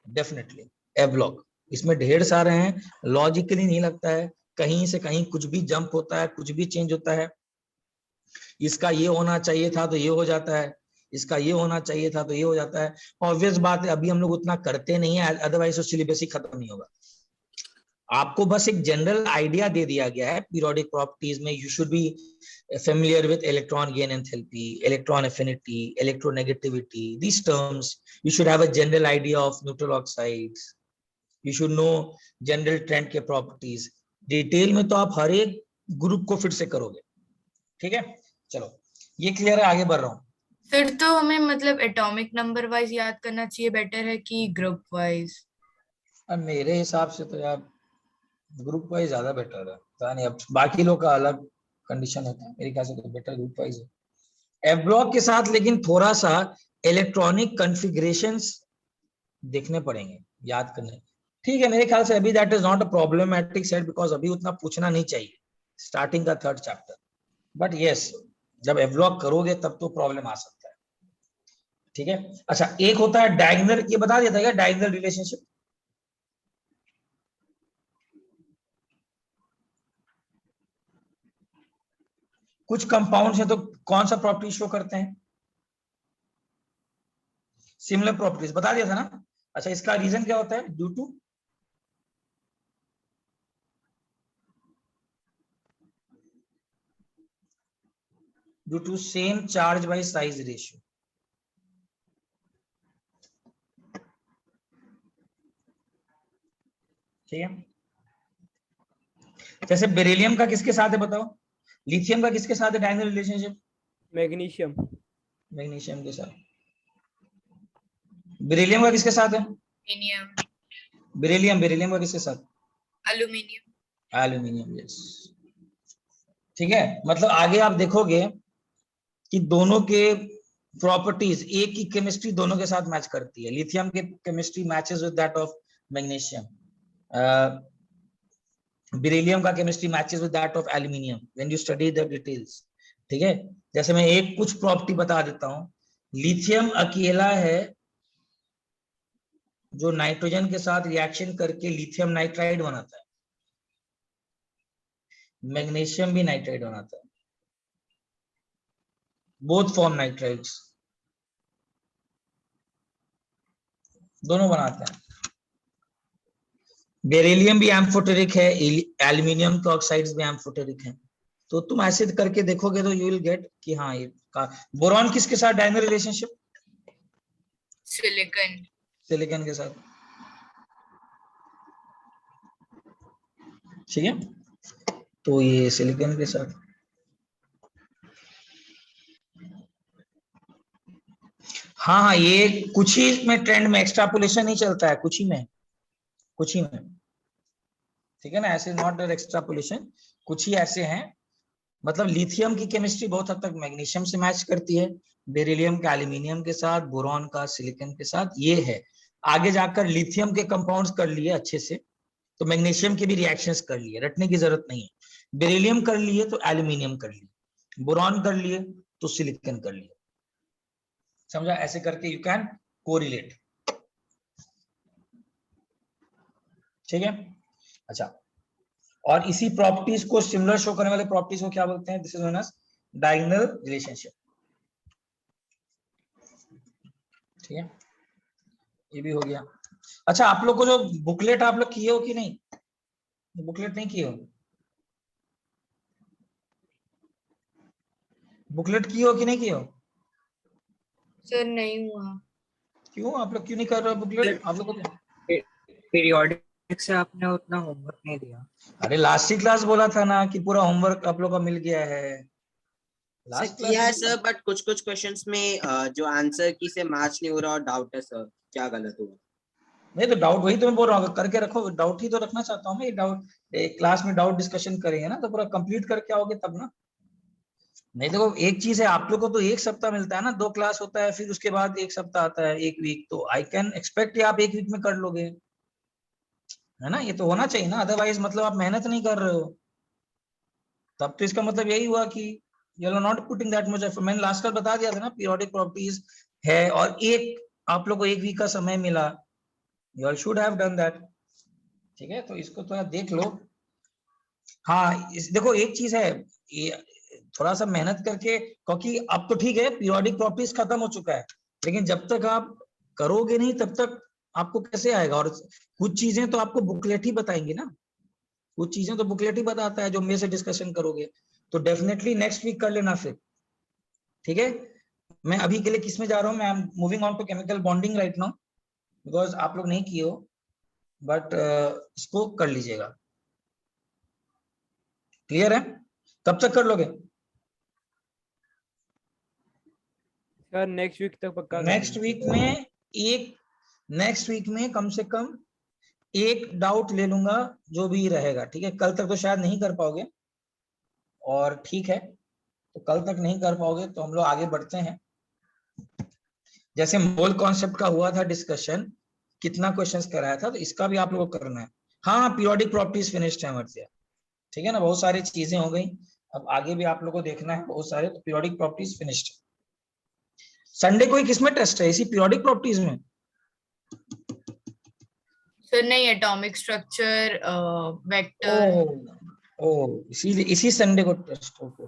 definitely. A block, इसमें ढेर सारे हैं, लॉजिकली नहीं लगता है, कहीं से कहीं कुछ भी जंप होता है, कुछ भी चेंज होता है। इसका ये होना चाहिए था तो ये हो जाता है, इसका ये होना चाहिए था तो ये हो जाता है। ऑब्वियस बात है, अभी हम लोग उतना करते नहीं है, अदरवाइज तो सिलेबस ही खत्म नहीं होगा। आपको बस एक जनरल आइडिया दे दिया गया है पीरियोडिक प्रॉपर्टीज में। You should be familiar with electron gain enthalpy, electron affinity, electronegativity, these terms. You should have a general idea of neutral oxides. You should know general trend के properties. Detail में तो आप हर एक group को फिर से करोगे। ठीक है, चलो ये क्लियर है, आगे बढ़ रहा हूँ। फिर तो हमें मतलब एटॉमिक नंबर वाइज याद करना चाहिए, बेटर है कि ग्रुप वाइज? अब मेरे हिसाब से तो यार ग्रुप वाइज ज्यादा बेटर है, पता नहीं अब बाकी लोग का अलग कंडीशन होता है, मेरे ख्याल से तो बेटर ग्रुप वाइज है एफ ब्लॉक के साथ, लेकिन थोड़ा सा इलेक्ट्रॉनिक कॉन्फ़िगरेशंस देखने पड़ेंगे याद करने। ठीक है, मेरे ख्याल से अभी that is not a problematic set, because अभी उतना पूछना नहीं चाहिए स्टार्टिंग का थर्ड चैप्टर, बट यस जब एफ ब्लॉक करोगे तब तो प्रॉब्लम आ सकता है। ठीक है, अच्छा एक होता है डायगोनल, ये बता देता है क्या डायगोनल रिलेशनशिप? कुछ कंपाउंड्स हैं तो कौन सा प्रॉपर्टी शो करते हैं? सिमिलर प्रॉपर्टीज बता दिया था ना। अच्छा इसका रीजन क्या होता है? Due to same charge by size ratio. ठीक है, जैसे बेरिलियम का किसके साथ है बताओ, लिथियम का किसके साथ है डायगोनल रिलेशनशिप? मैग्नीशियम। मैग्नीशियम के साथ। बेरिलियम का किसके साथ है? एल्यूमिनियम। बेरिलियम का किसके साथ? एल्यूमिनियम। Aluminium, yes. ठीक है, मतलब आगे आप देखोगे कि दोनों के प्रॉपर्टीज, एक की केमिस्ट्री दोनों के साथ मैच करती है। लिथियम के chemistry matches with that of magnesium, beryllium का chemistry matches with that of aluminium when you study the details. ठीक है, जैसे मैं एक कुछ प्रॉपर्टी बता देता हूं, लिथियम अकेला है जो नाइट्रोजन के साथ रिएक्शन करके लिथियम नाइट्राइड बनाता है, मैग्नीशियम भी नाइट्राइड बनाता है, बोथ फॉर्म नाइट्राइड्स, दोनों बनाते हैं। बेरिलियम भी एम्फोटेरिक है, एल्यूमिनियम के ऑक्साइड्स भी एम्फोटेरिक हैं। तो तुम ऐसे करके देखोगे तो यू विल गेट कि हाँ ये का। बोरॉन किसके साथ डायगोनल रिलेशनशिप? सिलिकॉन। सिलिकॉन के साथ। ठीक है, तो ये सिलिकॉन के साथ। हाँ हाँ, ये कुछ ही में ट्रेंड में एक्सट्रापोलेशन ही चलता है, कुछ ही में, कुछ ही में। ठीक है ना, ऐसे नॉट एक्सट्रापोलेशन, कुछ ही ऐसे हैं। मतलब लिथियम की केमिस्ट्री बहुत हद तक मैग्नीशियम से मैच करती है, बेरिलियम का एल्यूमिनियम के साथ, बोरॉन का सिलिकॉन के साथ, ये है। आगे जाकर लिथियम के कंपाउंड्स कर लिए अच्छे से तो मैग्नीशियम के भी रिएक्शंस कर लिए, रटने की जरूरत नहीं है। बेरिलियम कर लिए तो एल्यूमिनियम कर लिए, बोरॉन कर लिए तो सिलिकॉन कर लिए। समझा? ऐसे करके यू कैन कोरिलेट। ठीक है, अच्छा और इसी प्रॉपर्टीज को सिमिलर शो करने वाले प्रॉपर्टीज को क्या बोलते हैं? This is known as diagonal relationship. ठीक है, ये भी हो गया। अच्छा आप लोग को जो बुकलेट आप लोग किए हो कि नहीं? बुकलेट नहीं किए हो? बुकलेट किए हो कि नहीं किए हो? सर नहीं हुआ। क्यों आप लोग क्यों नहीं कर रहे हो बुकलेट? आप लोग को पीरियोडिक से आपने उतना होमवर्क नहीं दिया। अरे लास्ट ही क्लास बोला था ना कि पूरा होमवर्क आप लोग का मिल गया है। सर लास्ट किया है क्लास सर, बट कुछ कुछ क्वेश्चंस में जो आंसर की से मैच नहीं हो रहा और डाउट है सर, क्या गलत हुआ? नहीं तो डाउट वही तो मैं बोल रहा हूँ, करके रखो। डाउट ही तो रखना चाहता हूँ मैं, डाउट क्लास में डाउट डिस्कशन करेंगे ना तो पूरा कंप्लीट करके आओगे तब ना। नहीं देखो एक चीज है, आप लोग को तो एक सप्ताह मिलता है ना, 2 क्लास होता है, फिर उसके बाद एक सप्ताह आता है, 1 वीक, तो आई कैन एक्सपेक्ट आप 1 वीक में कर लोगे, है ना? ये तो होना चाहिए ना, अदरवाइज मतलब आप मेहनत नहीं कर रहे हो, तब तो इसका मतलब यही हुआ कि you are not putting that much effort. मैंने लास्ट टाइम बता दिया था ना पीरियोडिक प्रॉपर्टीज है, और एक आप लोग को 1 वीक का समय मिला, you all should have done that. ठीक है, तो इसको थोड़ा देख लो। हाँ देखो एक चीज है, ये थोड़ा सा मेहनत करके, क्योंकि अब तो ठीक है पीरियोडिक प्रॉपर्टीज खत्म हो चुका है, लेकिन जब तक आप करोगे नहीं तब तक आपको कैसे आएगा? और कुछ चीजें तो आपको बुकलेट ही बताएंगे ना, कुछ चीजें तो बुकलेट ही बताता है जो मेरे से डिस्कशन करोगे, तो डेफिनेटली नेक्स्ट वीक कर लेना फिर। ठीक है, मैं अभी के लिए किस में जा रहा हूँ, मैं moving on to chemical bonding right now, because आप लोग नहीं किए हो, बट इसको कर लीजिएगा। क्लियर है? कब तक कर लोगे? सर नेक्स्ट वीक तक पक्का कर नेक्स्ट देंगे। वीक में कम से कम एक डाउट ले लूंगा जो भी रहेगा, ठीक है। कल तक तो शायद नहीं कर पाओगे, और ठीक है, तो कल तक नहीं कर पाओगे तो हम लोग आगे बढ़ते हैं। जैसे मोल कॉन्सेप्ट का हुआ था डिस्कशन, कितना क्वेश्चंस कराया था, तो इसका भी आप लोगों को करना है। हाँ, पीरियोडिक प्रॉपर्टीज फिनिश्ड है मर्जिया, ठीक है ना, बहुत सारी चीजें हो गई। अब आगे भी आप लोगों को देखना है बहुत सारे, तो पीरियोडिक प्रॉपर्टीज फिनिश्ड। संडे को किसमें टेस्ट है, इसी पीरियोडिक प्रॉपर्टीज में? सर नहीं, एटॉमिक स्ट्रक्चर, वेक्टर, इसीलिए इसी संडे को टेस्ट होगा।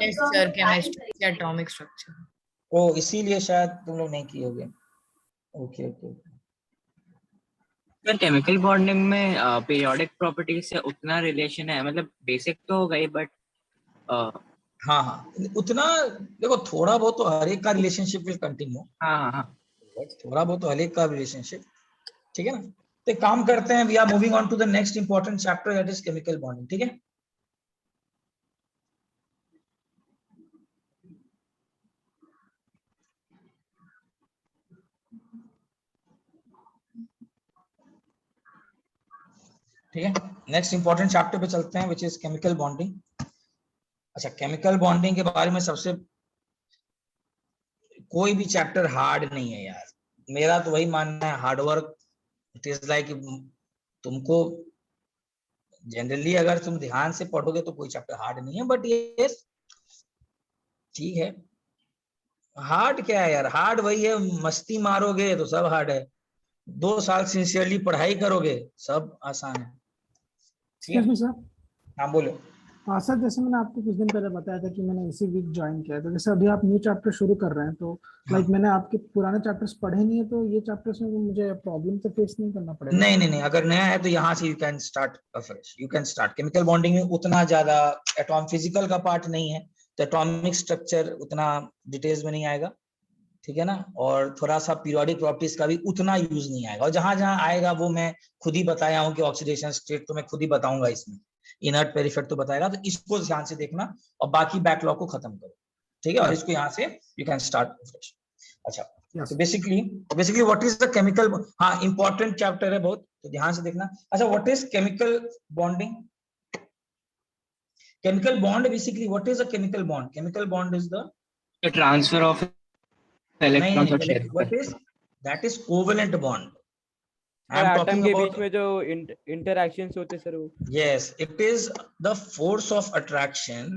Yes sir, chemistry, atomic structure. इसीलिए शायद तुम लोग नहीं किए होगे। Okay okay. Sir chemical bonding में पीरियोडिक प्रॉपर्टीज से उतना रिलेशन है, मतलब बेसिक तो हो गई, बट हाँ हाँ, उतना देखो, थोड़ा बहुत तो हर एक का रिलेशनशिप विल कंटिन्यू। हाँ, थोड़ा बहुत तो हर एक का रिलेशनशिप, ठीक है ना। तो एक काम करते हैं, we are moving on to the next important chapter, that is chemical bonding, ठीक है। ठीक है, नेक्स्ट इंपॉर्टेंट चैप्टर पे चलते हैं, विच इज केमिकल बॉन्डिंग। अच्छा, केमिकल बॉन्डिंग के बारे में सबसे, कोई भी चैप्टर हार्ड नहीं है यार, मेरा तो वही मानना है, hard work it is like, तुमको जनरली अगर तुम ध्यान से पढ़ोगे तो कोई चैप्टर हार्ड नहीं है, बट ये ठीक है। हार्ड क्या है यार, हार्ड वही है, मस्ती मारोगे तो सब हार्ड है, 2 साल सिंसियरली पढ़ाई करोगे सब आसान है, ठीक है। सर हाँ बोलो। हाँ सर, जैसे मैंने आपको कुछ दिन पहले बताया था कि मैंने इसी वीक ज्वाइन किया है, तो जैसे अभी आप न्यू चैप्टर शुरू कर रहे हैं, तो लाइक मैंने आपके पुराने चैप्टर्स पढ़े नहीं है, तो ये चैप्टर्स में मुझे प्रॉब्लम तो फेस नहीं करना पड़ेगा? नहीं, अगर नया है तो यहाँ से you can start fresh, you can start. Chemical bonding में उतना ज्यादा एटॉम फिजिकल का पार्ट नहीं है, तो एटॉमिक स्ट्रक्चर उतना डिटेल्स में नहीं आएगा, ठीक है ना, और थोड़ा सा पीरियोडिक प्रॉपर्टीज का भी उतना यूज नहीं आएगा, और जहां जहां आएगा वो मैं खुद ही बताया हूँ कि ऑक्सीडेशन स्टेट तो मैं खुद ही बताऊंगा, इसमें इनर्ट पेरिफेर तो बताएगा, तो इसको ध्यान से देखना और बाकी बैकलॉग को खत्म करो, ठीक है। और इसको यहाँ से यू कैन स्टार्ट फ्रेश। अच्छा, तो basically what is the chemical, हाँ इंपॉर्टेंट चैप्टर है बहुत, तो ध्यान से देखना। अच्छा, what is chemical bonding? Chemical bond basically, what is a chemical bond? Chemical bond is the transfer of electrons और share. What is that? Is covalent bond. Sir atom के बीच में जो इंटरैक्शंस होते सर वो। Yes, it is the force of attraction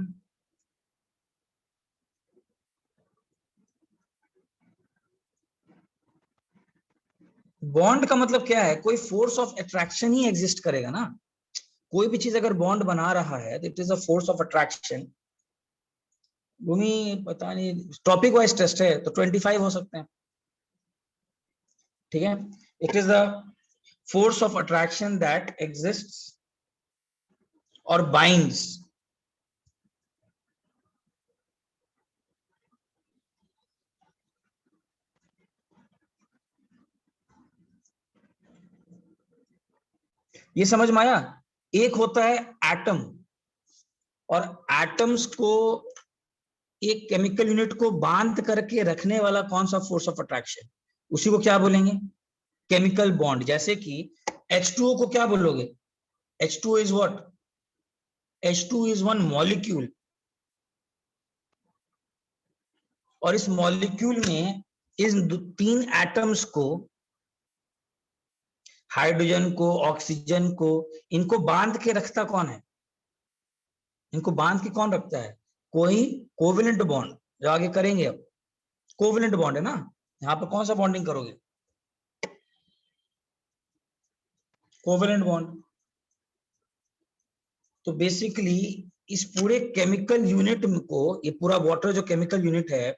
bond का मतलब क्या है? कोई force of attraction he exist करेगा ना, कोई भी चीज अगर बॉन्ड बना रहा है तो it is a force of attraction. Bhumi पता नहीं, टॉपिक वाइज टेस्ट है तो 25 हो सकते हैं, ठीक है। It is the force of attraction that exists or binds ये समझ में आया? एक होता है एटम, और एटम्स को एक केमिकल यूनिट को बांध करके रखने वाला कौन सा फोर्स ऑफ अट्रैक्शन, उसी को क्या बोलेंगे? Chemical bond. जैसे कि H2O को क्या बोलोगे? H2O is what? H2 is one molecule, और इस मॉलिक्यूल में इस 3 एटम्स को, हाइड्रोजन को, ऑक्सीजन को, इनको बांध के रखता कौन है? इनको बांध के कौन रखता है? कोई कोवेलेंट बॉन्ड, जो आगे करेंगे अब, कोवेलेंट बॉन्ड है ना। यहाँ पर कौन सा बॉन्डिंग करोगे? Covalent bond. तो बेसिकली इस पूरे केमिकल यूनिट को, ये पूरा वाटर जो केमिकल यूनिट है,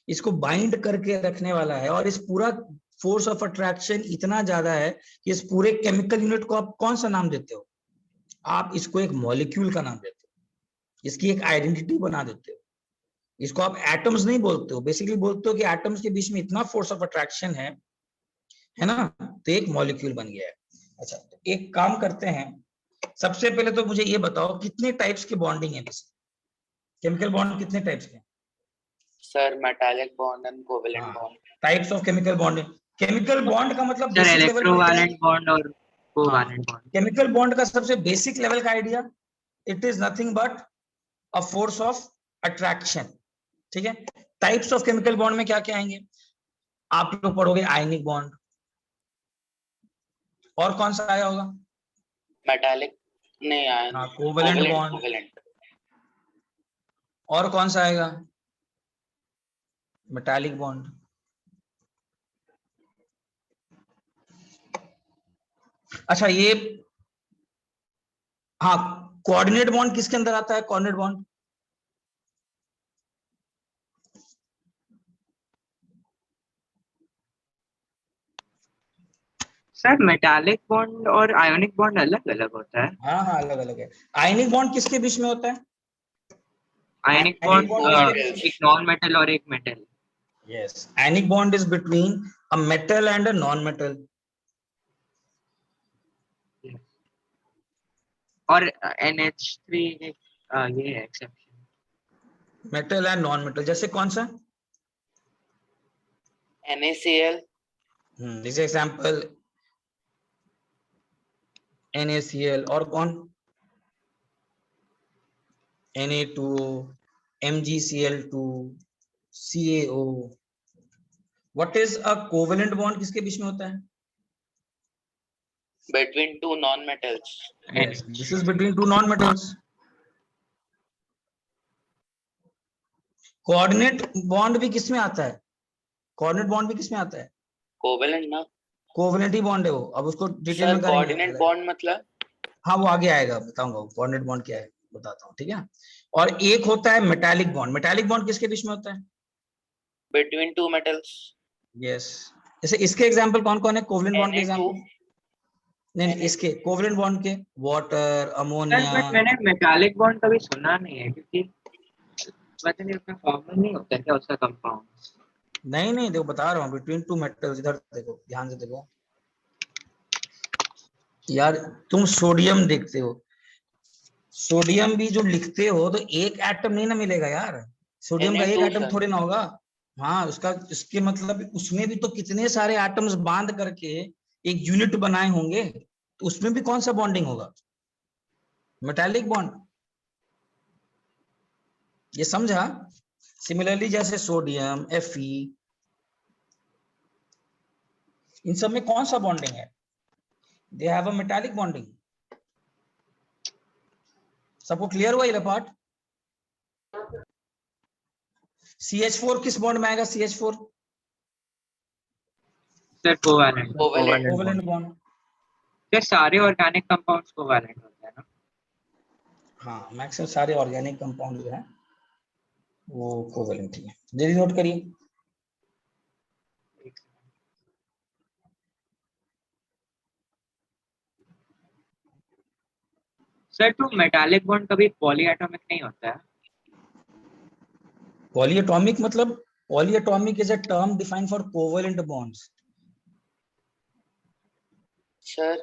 इसको बाइंड करके रखने वाला है, और इस पूरा फोर्स ऑफ अट्रैक्शन इतना ज्यादा है कि इस पूरे केमिकल यूनिट को आप कौन सा नाम देते हो? आप इसको एक मॉलिक्यूल का नाम देते हो, इसकी एक आइडेंटिटी बना देते हो। इसको आप एटम्स नहीं बोलते हो, बेसिकली बोलते हो कि एटम्स के बीच में इतना फोर्स ऑफ अट्रैक्शन है ना, तो एक मॉलिक्यूल बन गया है। अच्छा, तो एक काम करते हैं, सबसे पहले तो मुझे ये बताओ कितने टाइप्स की बॉन्डिंग है? केमिकल बॉन्ड कितने टाइप्स के? Sir metallic bond and covalent हाँ, bond. Types of chemical bonding. Chemical bond का मतलब sir basic level electrovalent bond और कोवैलेंट बॉन्ड। केमिकल बॉन्ड का सबसे बेसिक लेवल का idea, it is nothing but a force of attraction. ठीक है, types of chemical bond में क्या क्या आएंगे आप लोग पढ़ोगे, आयनिक बॉन्ड, और कौन सा आया होगा, मेटालिक नहीं आया, हाँ कोवेलेंट बॉन्ड, कोवेलेंट। और कौन सा आएगा, मेटालिक बॉन्ड। अच्छा ये, हाँ कोऑर्डिनेट बॉन्ड किसके अंदर आता है, coordinate bond sir metallic bond और आयोनिक बॉन्ड अलग अलग होता है। हाँ हाँ अलग अलग है। आयनिक बॉन्ड किसके बीच में होता है, आयोनिक आयनिक बॉन्ड बॉन्ड किसके बीच में, एक नॉन मेटल और एक metal. Yes, ionic bond is between a metal and a non metal. और NH3 ये है exception. Metal and non metal, जैसे कौन सा, NaCl, दिस एग्जांपल NaCl, और कौन, Na2O, MgCl2, CaO। What is a covalent bond, किसके बीच में होता है, between two non-metals. yes, this is between two non-metals। Coordinate bond भी किसमें आता है, कोऑर्डिनेट बॉन्ड भी किसमें आता है, कोवेलेंट ना कोवेलेंट ही बॉन्ड है वो, अब उसको डिटेल सर, में करेंगे। कोऑर्डिनेट बॉन्ड मतलब हाँ वो आगे आएगा, बताऊंगा कोऑर्डिनेट बॉन्ड क्या है, बताता हूँ, ठीक है। और एक होता है मेटालिक बॉन्ड, मेटालिक बॉन्ड किसके बीच में होता है, between two metals. यस, जैसे इसके एग्जांपल कौन कौन है, कोवेलेंट बॉन्ड के Na2, एग्जांपल, नहीं इसके कोवेलेंट बॉन्ड के, वाटर, सर अमोनिया, बट मैंने मेटालिक बॉन्ड कभी सुना नहीं है, क्योंकि पता नहीं उसका फॉर्मूला नहीं होता क्या उसका कंपाउंड। नहीं नहीं देखो बता रहा हूँ, बिटवीन टू मेटल्स, इधर देखो ध्यान से देखो यार, तुम सोडियम देखते हो, सोडियम भी जो लिखते हो तो एक एटम नहीं ना मिलेगा यार, सोडियम का एक Na2 एटम सर, थोड़ी ना होगा। हाँ उसका, इसके मतलब उसमें भी तो कितने सारे एटम्स बांध करके एक यूनिट बनाए होंगे, तो उसमें भी कौन सा बॉन्डिंग होगा, मेटालिक बॉन्ड, ये समझा। सिमिलरली जैसे सोडियम, Fe, इन सब में कौन सा बॉन्डिंग है, they have a metallic bonding. सबको क्लियर हुआ ये पार्ट। CH4 किस बॉन्ड में आएगा, CH4 sir covalent covalent bond. Sir सारे ऑर्गेनिक कंपाउंड्स कोवैलेंट होते हैं ना। हाँ मैक्सिमम सारे ऑर्गेनिक कंपाउंड जो है वो कोवेलेंट ही है, जल्दी नोट करिए। सर तो मेटालिक बॉन्ड कभी पॉलीएटॉमिक नहीं होता है। पॉलीएटॉमिक मतलब, polyatomic is a term defined for covalent bonds. Sir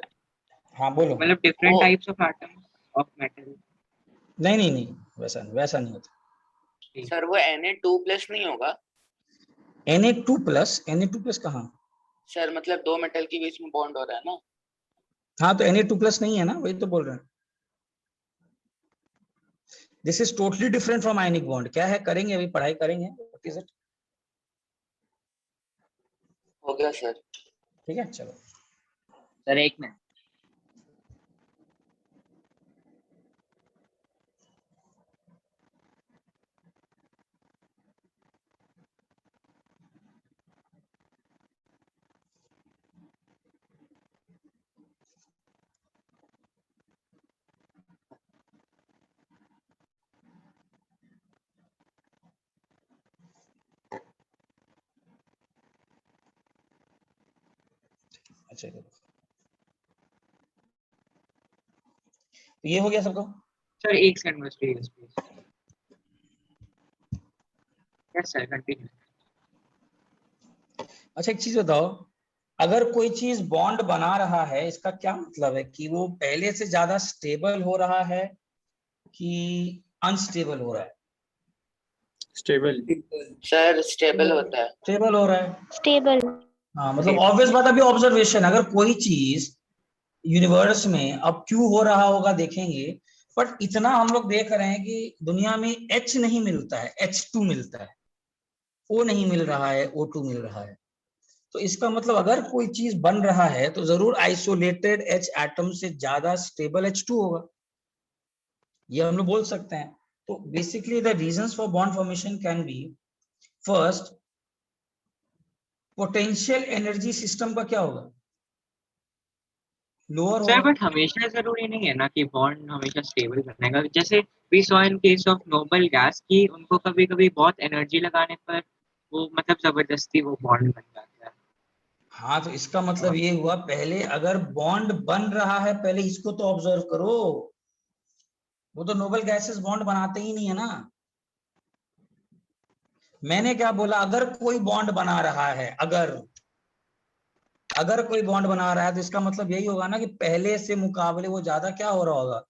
हाँ बोलो। मतलब डिफरेंट वो types of atoms of metal. नहीं नहीं नहीं, वैसा नहीं होता। सर वो Na2+ नहीं होगा Na2+ कहाँ, सर, मतलब दो मेटल के बीच में बॉन्ड हो रहा है ना। हाँ तो Na2+ नहीं है ना, वही तो बोल रहे हैं। This is totally different from ionic bond. क्या है, करेंगे अभी पढ़ाई करेंगे, व्हाट इज इट, हो गया सर। ठीक है चलो। सर एक मिनट। अच्छा तो ये हो गया सबको। सर एक सेकंड बस प्लीज। Yes sir continue. अच्छा एक चीज बताओ, अगर कोई चीज बॉन्ड बना रहा है, इसका क्या मतलब है कि वो पहले से ज्यादा स्टेबल हो रहा है कि अनस्टेबल हो रहा है। स्टेबल। सर स्टेबल होता है। स्टेबल हो रहा है। स्टेबल। हाँ मतलब ऑब्वियस बात, अभी ऑब्जर्वेशन, अगर कोई चीज यूनिवर्स में अब क्यों हो रहा होगा देखेंगे, बट इतना हम लोग देख रहे हैं कि दुनिया में H नहीं मिलता है, H2 मिलता है, O नहीं मिल रहा है, O2 मिल रहा है। तो इसका मतलब अगर कोई चीज बन रहा है तो जरूर आइसोलेटेड H एटम से ज्यादा स्टेबल H2 होगा, ये हम लोग बोल सकते हैं। तो basically the reasons for bond formation can be, first potential energy system का क्या होगा, लोअर सर होगा। बट हमेशा जरूरी नहीं है ना कि बॉन्ड हमेशा स्टेबल बनेगा। जैसे we saw in case of noble gas की उनको कभी कभी बहुत एनर्जी लगाने पर वो मतलब जबरदस्ती वो बॉन्ड बन जाता है। हाँ तो इसका मतलब ये हुआ, पहले अगर बॉन्ड बन रहा है पहले इसको तो ऑब्जर्व करो। वो तो नोबल गैसेस बॉन्ड बनाते ही नहीं है ना। मैंने क्या बोला, अगर कोई बॉन्ड बना रहा है, अगर कोई बॉन्ड बना रहा है तो इसका मतलब यही होगा ना कि पहले से मुकाबले वो ज्यादा क्या हो रहा होगा,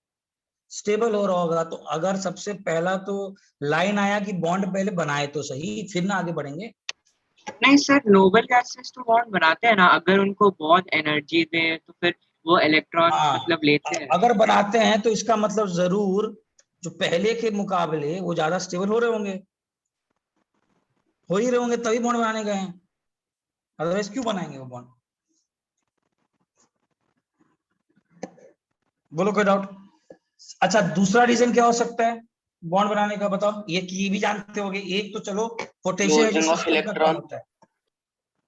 स्टेबल हो रहा होगा। तो अगर सबसे पहला तो लाइन आया कि बॉन्ड पहले बनाए तो सही, फिर ना आगे बढ़ेंगे। नहीं सर, नोबल गैसेस तो बॉन्ड बनाते हैं ना, अगर उनको बहुत एनर्जी दे तो फिर वो इलेक्ट्रॉन हाँ मतलब लेते हैं। अगर बनाते हैं तो इसका मतलब जरूर जो पहले के मुकाबले वो ज्यादा स्टेबल हो रहे होंगे, हो ही रहे होंगे तभी बॉन्ड बनाने गए हैं, अदरवाइज क्यों बनाएंगे वो बॉन्ड। बोलो कोई डाउट। अच्छा दूसरा रीजन क्या हो सकता है बॉन्ड बनाने का, बताओ। ये भी जानते होगे, एक तो चलो potential energy Losing of system का क्या electron. होता है,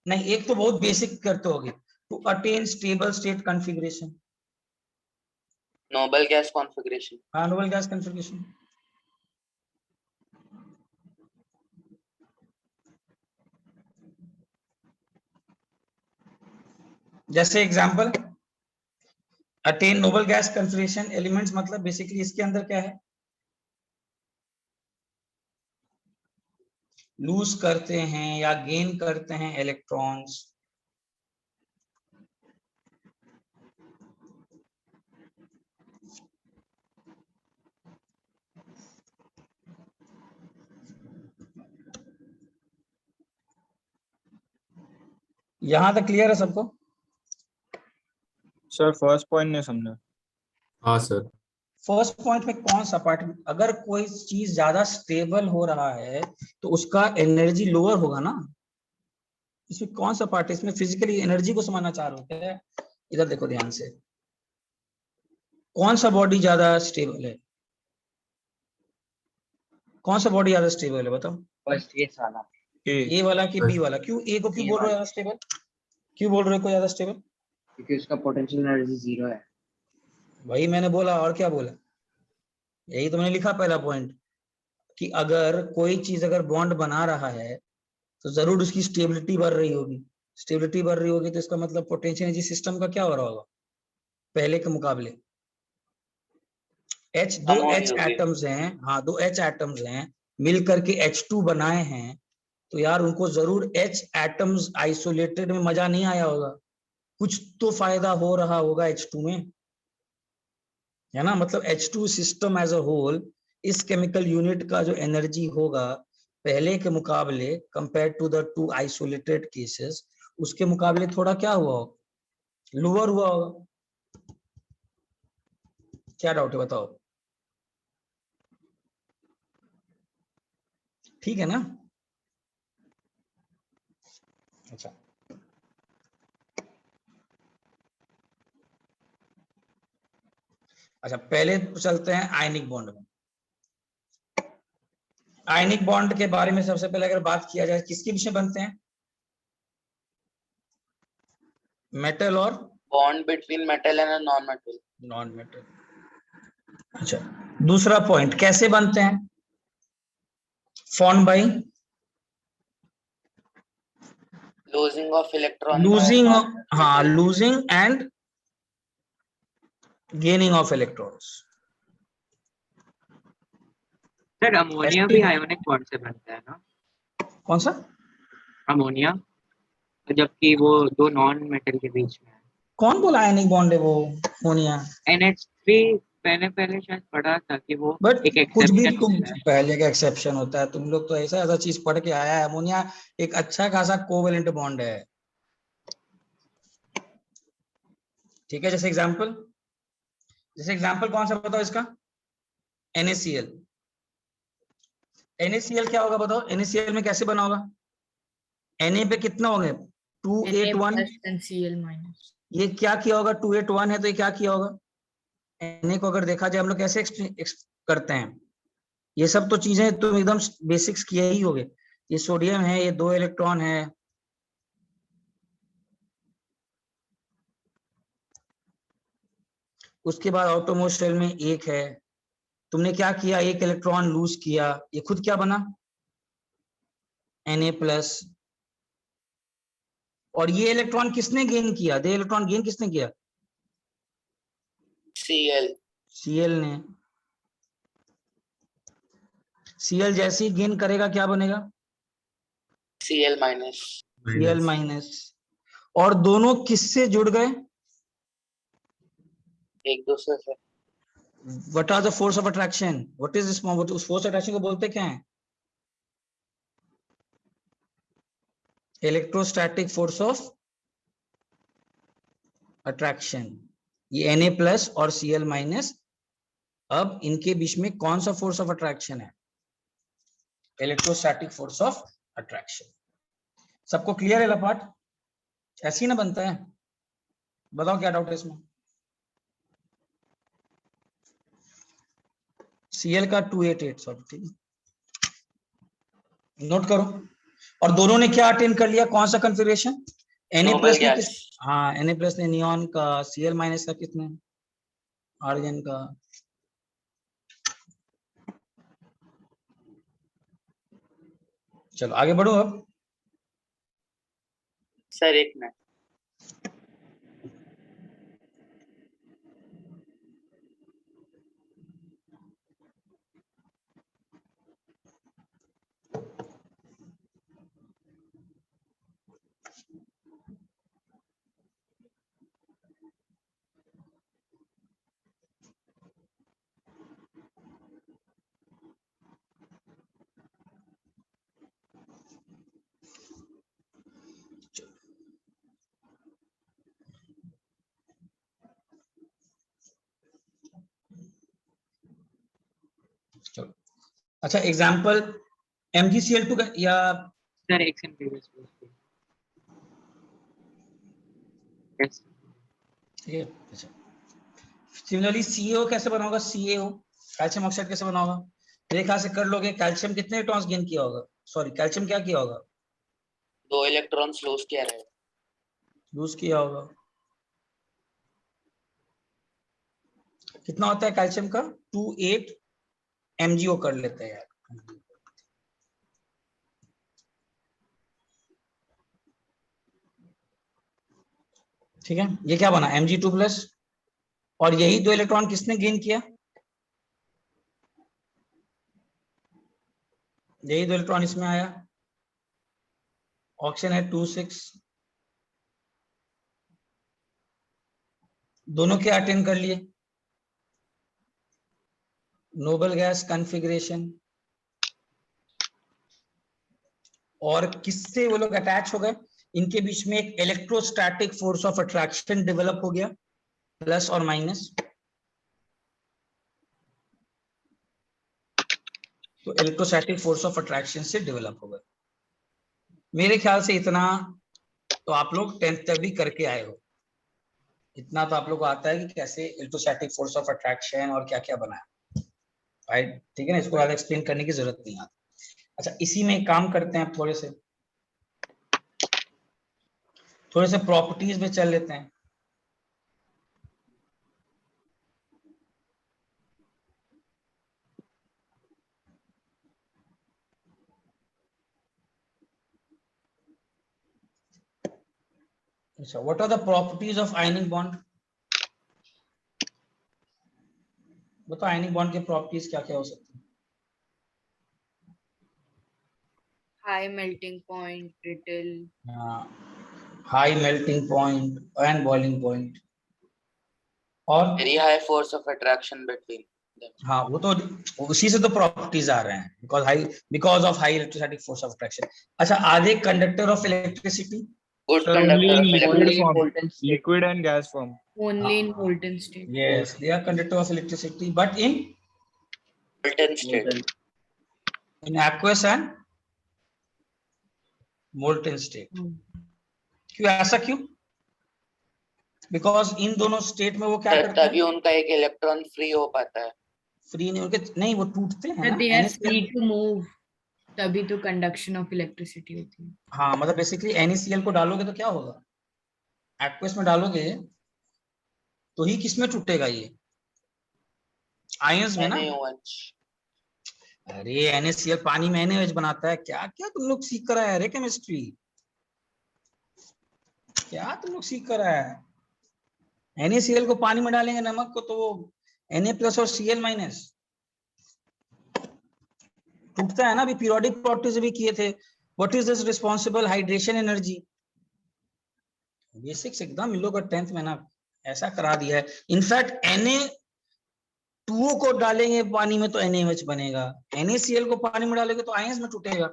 नहीं एक तो बहुत बेसिक करते होगे, to attain stable state configuration. Noble gas configuration. हाँ नोबल गैस कॉन्फ़िगरेशन। जैसे example attain noble gas configuration elements, मतलब बेसिकली इसके अंदर क्या है, लूज करते हैं या गेन करते हैं इलेक्ट्रॉन्स। यहां तक क्लियर है सबको। सर फर्स्ट पॉइंट नहीं समझा। हाँ सर। फर्स्ट पॉइंट में कौन सा पार्ट, अगर कोई चीज ज्यादा स्टेबल हो रहा है तो उसका एनर्जी लोअर होगा ना। इसमें कौन सा पार्ट है, इसमें फिजिकली एनर्जी को समझना चाह रहे हो क्या, इधर देखो ध्यान से। कौन सा बॉडी ज्यादा स्टेबल है, कौन सा बॉडी ज्यादा स्टेबल है बताओ। फर्स्ट ये साला ए वाला कि बी वाला, क्यों ए को क्यों बोल रहे हो ज्यादा स्टेबल, क्यों बोल रहे हो ज्यादा स्टेबल, क्योंकि उसका पोटेंशियल एनर्जी 0 है। वही मैंने बोला, और क्या बोला, यही तो मैंने लिखा पहला पॉइंट, कि अगर कोई चीज अगर बॉन्ड बना रहा है तो जरूर उसकी स्टेबिलिटी बढ़ रही होगी। स्टेबिलिटी बढ़ रही होगी तो इसका मतलब पोटेंशियल एनर्जी सिस्टम का क्या हो रहा होगा पहले के मुकाबले। दो एच एटम्स हैं, हाँ दो एच एटम्स हैं, मिल करके H2 बनाए हैं, तो यार उनको जरूर H एटम्स आइसोलेटेड में मजा नहीं आया होगा, कुछ तो फायदा हो रहा होगा H2 में, है ना। मतलब H2 system as a whole, इस केमिकल यूनिट का जो एनर्जी होगा पहले के मुकाबले compare to the two isolated cases, उसके मुकाबले थोड़ा क्या हुआ होगा, लोअर हुआ होगा। क्या डाउट है बताओ, ठीक है ना। अच्छा अच्छा पहले चलते हैं आयनिक बॉन्ड में। आयनिक बॉन्ड के बारे में सबसे पहले अगर बात किया जाए, किसके बीच में बनते हैं, मेटल और Bond between metal and a non-metal. Non metal. अच्छा दूसरा पॉइंट, कैसे बनते हैं, form by Losing of electron by losing, non-metal. हाँ losing and gaining of electrons. Sir ammonia भी आयोनिक बॉन्ड से बनता है ना। कौन सा अमोनिया, जबकि वो दो नॉन मेटल के बीच में है। कौन बोला आयनिक बॉन्ड है वो अमोनिया, NH3 पहले पहले शायद पढ़ा था कि वो बट एक कुछ भी एक्सेप्शन तुम होता है। पहले का एक्सेप्शन होता है, तुम लोग तो ऐसा ऐसा चीज पढ़ के आया है। अमोनिया एक अच्छा खासा कोवेलेंट बॉन्ड है, ठीक है। जैसे एग्जांपल कौन सा बताओ इसका? NaCl। NaCl क्या होगा बताओ? NaCl में कैसे बना होगा? Na पे कितना होंगे? 281। and Cl minus. ये क्या किया होगा? 281 है तो ये क्या किया होगा? Na को अगर देखा जाए हम लोग कैसे करते हैं, ये सब तो चीजें तुम एकदम बेसिक्स किए ही होगे। ये सोडियम है, ये 2 इलेक्ट्रॉन है, उसके बाद आउटरमोस्ट शेल में 1 है। तुमने क्या किया? 1 इलेक्ट्रॉन लूज किया, ये खुद क्या बना? Na+। और ये इलेक्ट्रॉन किसने गेन किया? दे इलेक्ट्रॉन गेन किसने किया? Cl ने। Cl जैसे ही गेन करेगा क्या बनेगा? Cl minus. Cl-। और दोनों किससे जुड़ गए? एक दूसरे से। What are the force of attraction? What is this? उस force attraction को बोलते क्या है? Electrostatic force of attraction. ये Na+ और Cl-। अब इनके बीच में कौन सा फोर्स ऑफ अट्रैक्शन है? Electrostatic force of attraction. सबको क्लियर है लपाट? ऐसे ही ना बनता है? बताओ क्या डाउट है इसमें? Cl का 288 सॉरी, ठीक है, नोट करो। और दोनों ने क्या अटेन कर लिया? कौन सा कंफिगरेशन? Na+ ने किस? हाँ, Na+ ने नियॉन का, Cl- का कितने? आर्गन का। चलो आगे बढ़ो अब। सर एक मिनट। चलो अच्छा, एग्जांपल MgCl2 का या सर एक सेकंड प्रीवियस यस ठीक है। अच्छा, सिमिलरली CaO कैसे बना होगा? CaO कैल्शियम ऑक्साइड कैसे बना होगा? मेरे ख्याल से कर लोगे। कैल्शियम कितने इलेक्ट्रॉन्स गेन किया होगा? सॉरी, कैल्शियम क्या किया होगा? 2 इलेक्ट्रॉन्स लूज किया रहेगा। लूज किया होगा। कितना होता है कैल्शियम का? 28 MgO कर लेते हैं यार। ठीक है, ये क्या बना? Mg2+। और यही 2 इलेक्ट्रॉन किसने गेन किया? यही 2 इलेक्ट्रॉन इसमें आया। ऑक्सीजन है 26। दोनों क्या अटेन कर लिए? Nobel gas configuration. और किससे वो लोग अटैच हो गए? इनके बीच में एक electrostatic force of attraction develop हो गया, प्लस और माइनस। तो इलेक्ट्रोस्टैटिक फोर्स ऑफ अट्रैक्शन से डेवलप हो गए। मेरे ख्याल से इतना तो आप लोग 10th तक भी करके आए हो। इतना तो आप लोग को आता है कि कैसे इलेक्ट्रोस्टैटिक फोर्स ऑफ अट्रैक्शन और क्या क्या बना है, राइट? ठीक है ना, इसको ज्यादा एक्सप्लेन करने की जरूरत नहीं आती। अच्छा, इसी में एक काम करते हैं, थोड़े से प्रॉपर्टीज में चल लेते हैं। अच्छा, what are the properties of ionic bond? बताओ आयनिक बॉन्ड की प्रॉपर्टीज क्या क्या हो सकती है? High melting point, brittle. High melting point and boiling point. और very high force of attraction between them. हाँ, वो तो उसी से तो प्रॉपर्टीज आ रहे हैं, because of high electrostatic force of attraction. अच्छा, आगे conductor of electricity. Good Sir, conductor of only in electricity. liquid form, molten state. liquid and gas form. Only in molten state. Yes, they are conductor of electricity, but in Molten state. aqueous and molten state. Hmm. क्यों, ऐसा क्यों? Because in दोनों state में वो क्या करते तभी हैं? उनका एक इलेक्ट्रॉन फ्री हो पाता है। फ्री नहीं होके, नहीं वो टूटते हैं That ना, they are NaCl free to move. तभी तो conduction of electricity होती है। हाँ, मतलब बेसिकली NaCl को डालोगे तो क्या होगा? एक्वस में डालोगे तो ही किसमें टूटेगा ये? आयंस में ना। NaOH। अरे NaCl पानी में NaOH बनाता है। क्या क्या तुम लोग सीख कर आए? अरे केमिस्ट्री क्या तुम लोग सीख कर आए? NaCl को पानी में डालेंगे नमक को तो वो Na+ और Cl- टूटता है ना। अभी पीरियोडिक प्रॉपर्टीज भी किए थे। What is this responsible hydration energy? Basics एकदम इन लोग 10th में ना ऐसा करा दिया है। इनफैक्ट Na2O को डालेंगे पानी में तो NaOH बनेगा, NaCl को पानी में डालेंगे तो आयंस में टूटेगा।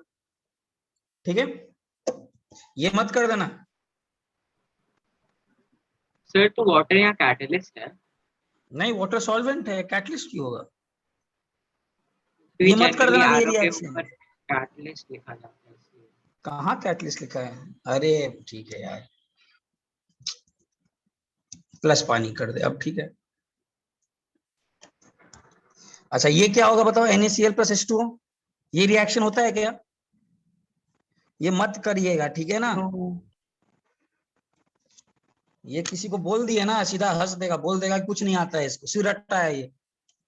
ठीक है, ये मत कर देना। सर तो वाटर यहाँ कैटलिस्ट है? नहीं, वाटर सॉल्वेंट है, कैटलिस्ट क्यों होगा? तो ये मत कर जनरली देना ये आरओ के रिएक्शन। ऊपर कैटलिस्ट लिखा जाता है इसलिए। कहाँ कैटलिस्ट लिखा है? अरे ठीक है यार, प्लस पानी कर दे अब, ठीक है। अच्छा, ये क्या होगा बताओ? NaCl + H2O, ये रिएक्शन होता है क्या? ये मत करिएगा, ठीक है ना। No. ये किसी को बोल दिए ना सीधा हंस देगा, बोल देगा कि कुछ नहीं आता है इसको, सिर रट्टा है ये,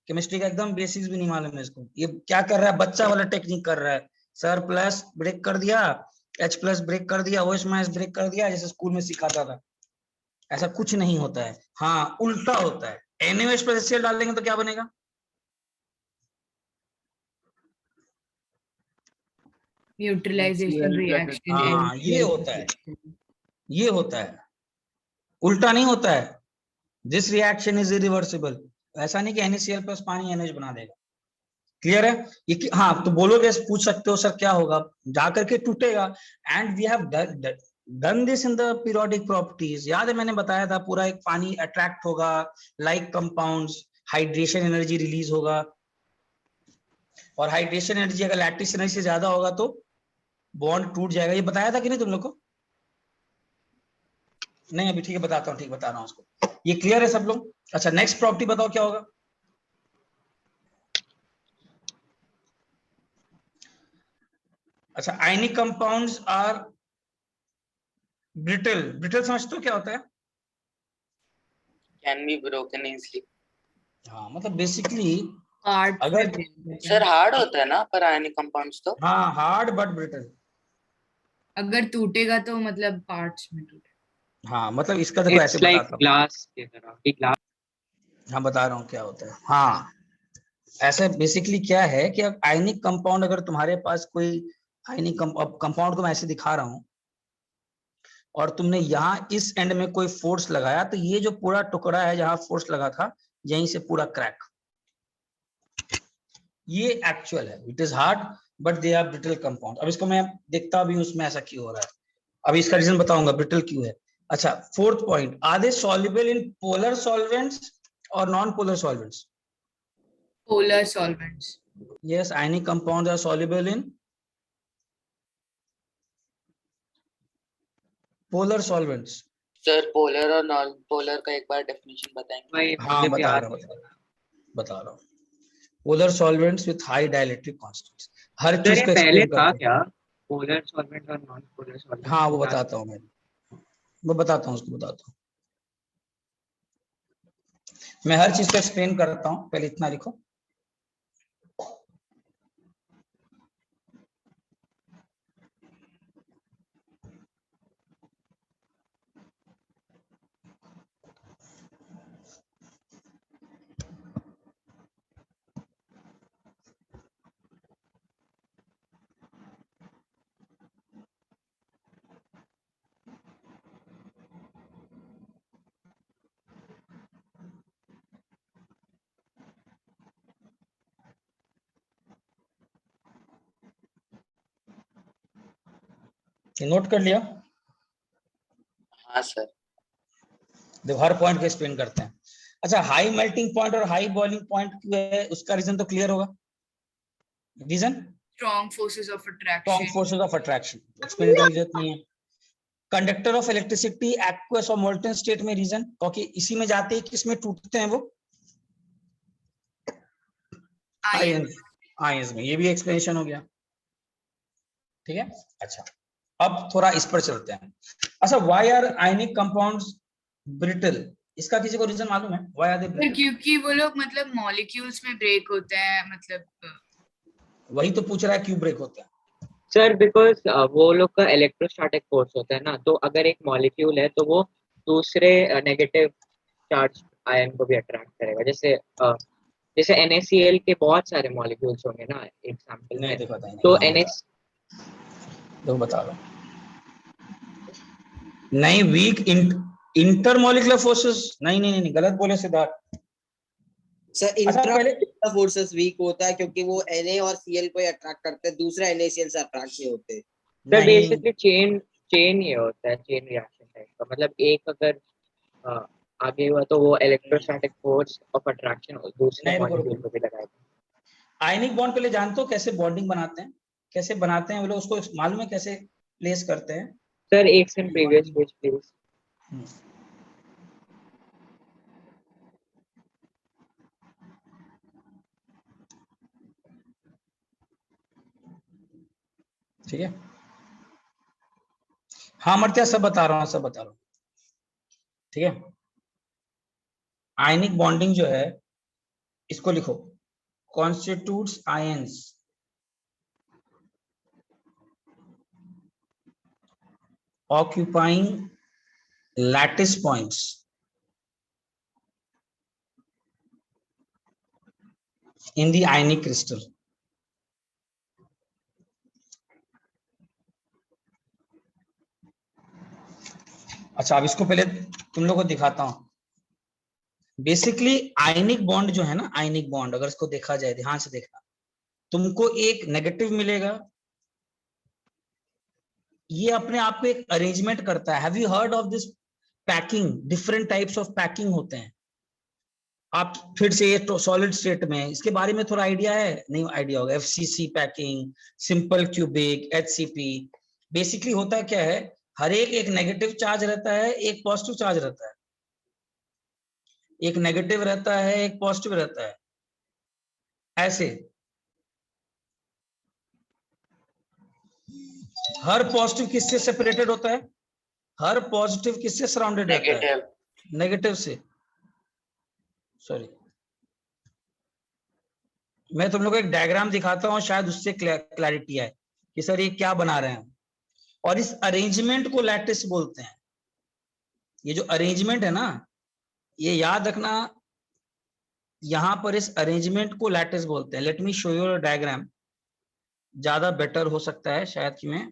केमिस्ट्री का एकदम बेसिक्स भी नहीं मालूम है इसको। ये क्या कर रहा है? बच्चा वाला टेक्निक कर रहा है। सर प्लस ब्रेक कर दिया, H+ ब्रेक कर दिया, OH- ब्रेक कर दिया, जैसे स्कूल में सिखाता था। ऐसा कुछ नहीं होता है। हाँ, उल्टा होता है। NaOH + HCl डालेंगे तो क्या बनेगा? Neutralization reaction. हाँ, ये NaCl होता है, reaction. ये होता है, उल्टा नहीं होता है। This reaction is irreversible. ऐसा नहीं कि NaCl + पानी NaOH बना देगा। क्लियर है ये? हाँ, तो बोलोगे, पूछ सकते हो सर क्या होगा? जाकर के टूटेगा। And we have done this in the periodic properties. याद है मैंने बताया था, पूरा एक पानी अट्रैक्ट होगा, like compounds, hydration energy release होगा, और हाइड्रेशन एनर्जी अगर लैटिस एनर्जी से ज्यादा होगा तो बॉन्ड टूट जाएगा। ये बताया था कि नहीं तुम लोग को? नहीं, अभी ठीक है, बताता हूँ, ठीक बता रहा हूँ उसको। ये क्लियर है सब लोग? अच्छा, नेक्स्ट प्रॉपर्टी बताओ क्या होगा? अच्छा, ionic compounds are brittle. Brittle समझते हो क्या होता है? Can be broken easily. हाँ, मतलब बेसिकली Parts अगर, में break होता है। सर हार्ड होता है ना पर आयनिक कंपाउंड्स तो। हाँ, हार्ड बट ब्रिटल। अगर टूटेगा तो मतलब पार्ट्स में टूटेगा। हाँ, मतलब इसका देखो ऐसे इट्स लाइक बताता हूँ। ग्लास की तरह कि ग्लास। हाँ, बता रहा हूँ क्या होता है। हाँ, ऐसा बेसिकली क्या है कि अब आयनिक कंपाउंड, अगर तुम्हारे पास कोई आयनिक कंपाउंड को मैं ऐसे दिखा रहा हूँ और तुमने यहाँ इस एंड में कोई फोर्स लगाया, तो ये जो पूरा टुकड़ा है जहां फोर्स लगा था, यहीं से पूरा क्रैक। ये एक्चुअल है, it is hard but they are brittle compound. अब इसको मैं देखता भी हूँ उसमें ऐसा क्यों हो रहा है, अब इसका रीजन बताऊंगा ब्रिटल क्यों है। अच्छा, fourth point, are they soluble in polar solvents और non polar solvents? Polar solvents. Yes, ionic compounds are soluble in polar solvents. Sir polar और नॉन पोलर का एक बार डेफिनेशन बताएंगे? वही हाँ, मुझे भी बता याद रहा हूँ, बता रहा हूँ। Polar solvents with high dielectric constants, her sir चीज ये को पहले एक्सप्लेन था करते हैं। क्या? पोलर सॉल्वेंट और नॉन पोलर सॉल्वेंट? हाँ, वो बताता हूँ मैं बताता हूँ, उसको बताता हूँ। मैं हर चीज को एक्सप्लेन करता हूँ, पहले इतना लिखो। नोट कर लिया? हाँ सर। देखो हर पॉइंट को एक्सप्लेन करते हैं। अच्छा, हाई मेल्टिंग पॉइंट और हाई बॉइलिंग पॉइंट क्यों है, उसका रीजन तो क्लियर होगा। Reason Strong forces of strong attraction. Forces of attraction, explain करने की जरूरत नहीं है। कंडक्टर ऑफ इलेक्ट्रिसिटी एक्वस और मोल्टन स्टेट में, रीजन क्योंकि इसी में जाते हैं, किसमें टूटते हैं वो, Iron. आयंस में। ये भी एक्सप्लेनेशन हो गया, ठीक है। अच्छा, अब थोड़ा इस पर चलते हैं। अच्छा, why are ionic compounds brittle, इसका किसी को रीजन मालूम है? Why are they sir brittle? क्योंकि वो लोग मतलब मॉलिक्यूल्स में ब्रेक होते हैं, मतलब वही तो पूछ रहा है, क्यों ब्रेक होता है? सर बिकॉज वो लोग का इलेक्ट्रोस्टैटिक फोर्स होता है ना, तो अगर एक मॉलिक्यूल है तो वो दूसरे नेगेटिव चार्ज आयन को भी अट्रैक्ट करेगा। जैसे NaCl के बहुत सारे मॉलिक्यूल्स होंगे ना एक सैंपल नहीं में, दिखाता है, तो नहीं NH देखो बता रहा हूं। नहीं, वीक इंटरमॉलिक्यूलर फोर्सेस, नहीं गलत बोले सिद्धार्थ। सर अच्छा पहले इंट्रा फोर्सेस वीक होता है क्योंकि वो Na और Cl को अट्रैक्ट करते हैं, दूसरा NaCl से अट्रैक्ट नहीं होते। सर नहीं, बेसिकली चेन ये होता है, चेन रिएक्शन टाइप का। मतलब एक अगर आगे हुआ तो वो इलेक्ट्रोस्टैटिक फोर्स ऑफ अट्रैक्शन दूसरे नहीं, रुको मॉलिक्यूल रुको। को भी लगाएगा। आयनिक बॉन्ड पहले जानते हो कैसे बॉन्डिंग बनाते हैं? कैसे बनाते हैं वो लोग, उसको मालूम है कैसे प्लेस करते हैं? सर एक सेकंड प्रीवियस पेज प्लीज। ठीक है, हाँ मर्त्या सब बता रहा हूँ, सब बता रहा हूँ, ठीक है। आयनिक बॉन्डिंग जो है, इसको लिखो, constitutes ions occupying lattice points in the ionic crystal. अच्छा, अब इसको पहले तुम लोग को दिखाता हूं। बेसिकली आयनिक बॉन्ड जो है ना, आयनिक बॉन्ड अगर इसको देखा जाए, ध्यान से देखना, तुमको एक नेगेटिव मिलेगा, ये अपने आप में एक अरेंजमेंट करता है। Have you heard of this packing? Different types of packing होते हैं। आप फिर से ये सॉलिड स्टेट में, इसके बारे में थोड़ा आइडिया है? नहीं आइडिया होगा। FCC packing, simple cubic, HCP। Basically होता क्या है, हर एक नेगेटिव चार्ज रहता है, एक पॉजिटिव चार्ज रहता है, एक नेगेटिव रहता है, एक पॉजिटिव रहता है, ऐसे। हर पॉजिटिव किससे सेपरेटेड होता है? हर पॉजिटिव किससे सराउंडेड रहता है? नेगेटिव। नेगेटिव से। सॉरी, मैं तुम लोग को एक डायग्राम दिखाता हूं, शायद उससे क्लैरिटी आए कि सर ये क्या बना रहे हैं। और इस अरेंजमेंट को लैटिस बोलते हैं। ये जो अरेंजमेंट है ना, ये याद रखना, यहां पर इस अरेंजमेंट को लैटिस बोलते हैं। Let me show you diagram, ज्यादा बेटर हो सकता है शायद कि मैं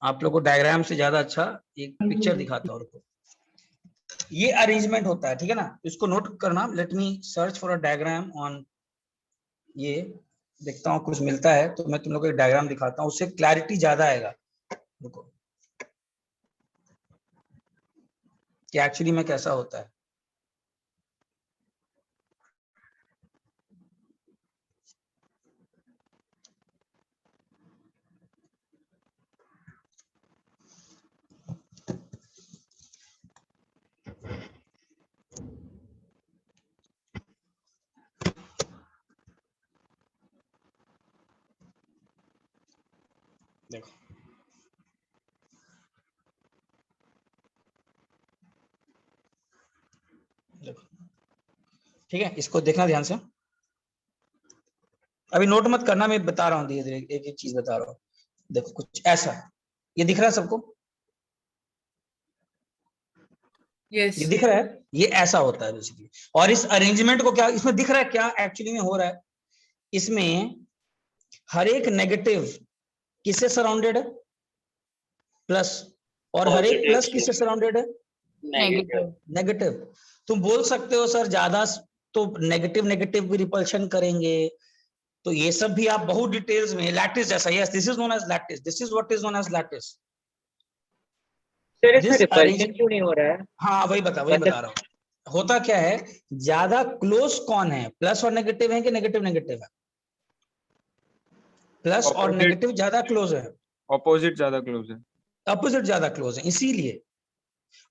आप लोग को डायग्राम से ज्यादा अच्छा एक पिक्चर दिखाता हूं। ये अरेंजमेंट होता है, ठीक है ना, इसको नोट करना। Let me search for a diagram on, ये देखता हूँ कुछ मिलता है तो मैं तुम लोग को एक डायग्राम दिखाता हूँ, उससे क्लैरिटी ज्यादा आएगा। रुको, कि एक्चुअली में कैसा होता है। देखो, देखो, ठीक है, इसको देखना ध्यान से। अभी नोट मत करना, मैं बता रहा हूँ धीरे धीरे, एक एक चीज बता रहा हूँ। देखो कुछ ऐसा, ये दिख रहा है सबको? yes. ये दिख रहा है, ये ऐसा होता है बेसिकली। और इस अरेंजमेंट को क्या इसमें दिख रहा है, क्या एक्चुअली में हो रहा है? इसमें हर एक नेगेटिव किससे सराउंडेड है? प्लस। और हर एक प्लस किससे सराउंडेड है? Negative. नेगेटिव। तुम बोल सकते हो सर ज्यादा तो नेगेटिव नेगेटिव भी रिपल्शन करेंगे, तो ये सब भी आप बहुत डिटेल्स में, लैटिस जैसा, yes this is known as lattice, this is what is known as lattice. Sir इसमें This रिपल्शन arrange- क्यों नहीं हो रहा है? हाँ वही मतलब- बता रहा हूँ। होता क्या है, ज्यादा क्लोज कौन है, प्लस और नेगेटिव है कि नेगेटिव नेगेटिव है? प्लस और Opposite- नेगेटिव ज्यादा क्लोज है, ऑपोजिट ज्यादा क्लोज है। अपोजिट ज्यादा क्लोज है, इसीलिए।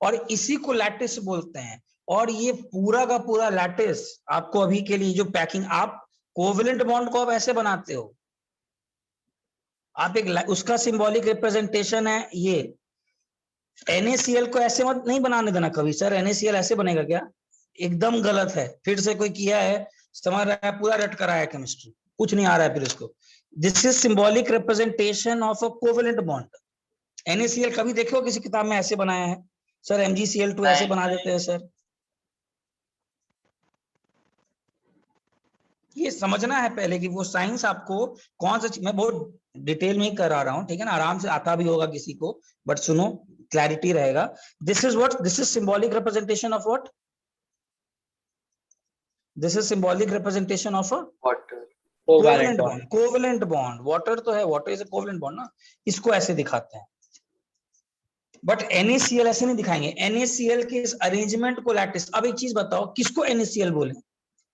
और इसी को लैटिस बोलते हैं। और ये पूरा का पूरा लैटिस आपको अभी के लिए जो पैकिंग, आप कोवेलेंट बॉन्ड को आप ऐसे बनाते हो, आप एक उसका सिंबॉलिक रिप्रेजेंटेशन है ये। NaCl को ऐसे मत नहीं बनाने देना कभी, सर NaCl ऐसे बनेगा क्या? एकदम गलत है। फिर से कोई किया है, समझ रहा है, पूरा रट कराया केमिस्ट्री, कुछ नहीं आ रहा है फिर इसको। This is symbolic representation of a covalent bond. NaCl कभी देखो किसी किताब में ऐसे बनाया है? सर MgCl2 ऐसे बना देते हैं सर। ये समझना है पहले कि वो साइंस आपको कौन सा, मैं बहुत डिटेल में ही करा रहा हूँ, ठीक है ना, आराम से आता भी होगा किसी को, बट सुनो क्लैरिटी रहेगा। This is what, this is symbolic representation of what, this is symbolic representation of a water. Covalent bond. Covalent bond, water तो है, water is a covalent bond ना, इसको ऐसे दिखाते हैं। बट NaCl ऐसे नहीं दिखाएंगे। NaCl के इस अरेंजमेंट को लैटिस। अब एक चीज बताओ, किसको NaCl बोले?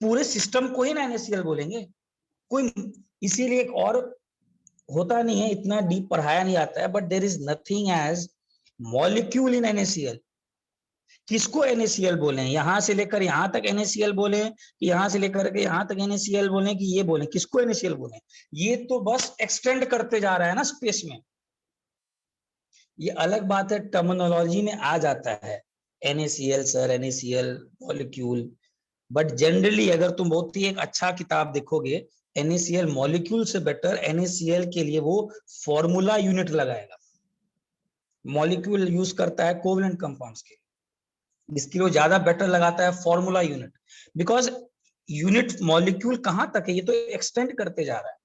पूरे सिस्टम को ही ना NaCl बोलेंगे कोई। इसीलिए एक और होता नहीं है, इतना डीप पढ़ाया नहीं आता है, but there is nothing as molecule in NaCl। किसको NaCl बोले? यहां से लेकर यहां तक NaCl बोले, यहां से लेकर के यहां तक NaCl बोले, कि ये बोले? किसको NaCl बोले? ये तो बस एक्सटेंड करते जा रहा है ना स्पेस में। ये अलग बात है, टर्मिनोलॉजी में आ जाता है NaCl sir, NaCl molecule. But generally अगर तुम बहुत ही एक अच्छा किताब देखोगे, NaCl मॉलिक्यूल से बेटर NaCl के लिए वो फॉर्मूला यूनिट लगाएगा। मॉलिक्यूल यूज करता है कोवेलेंट कंपाउंड्स के, इसके लिए ज्यादा बेटर लगाता है formula unit. Because unit molecule कहां तक है, ये तो एक्सटेंड करते जा रहा है।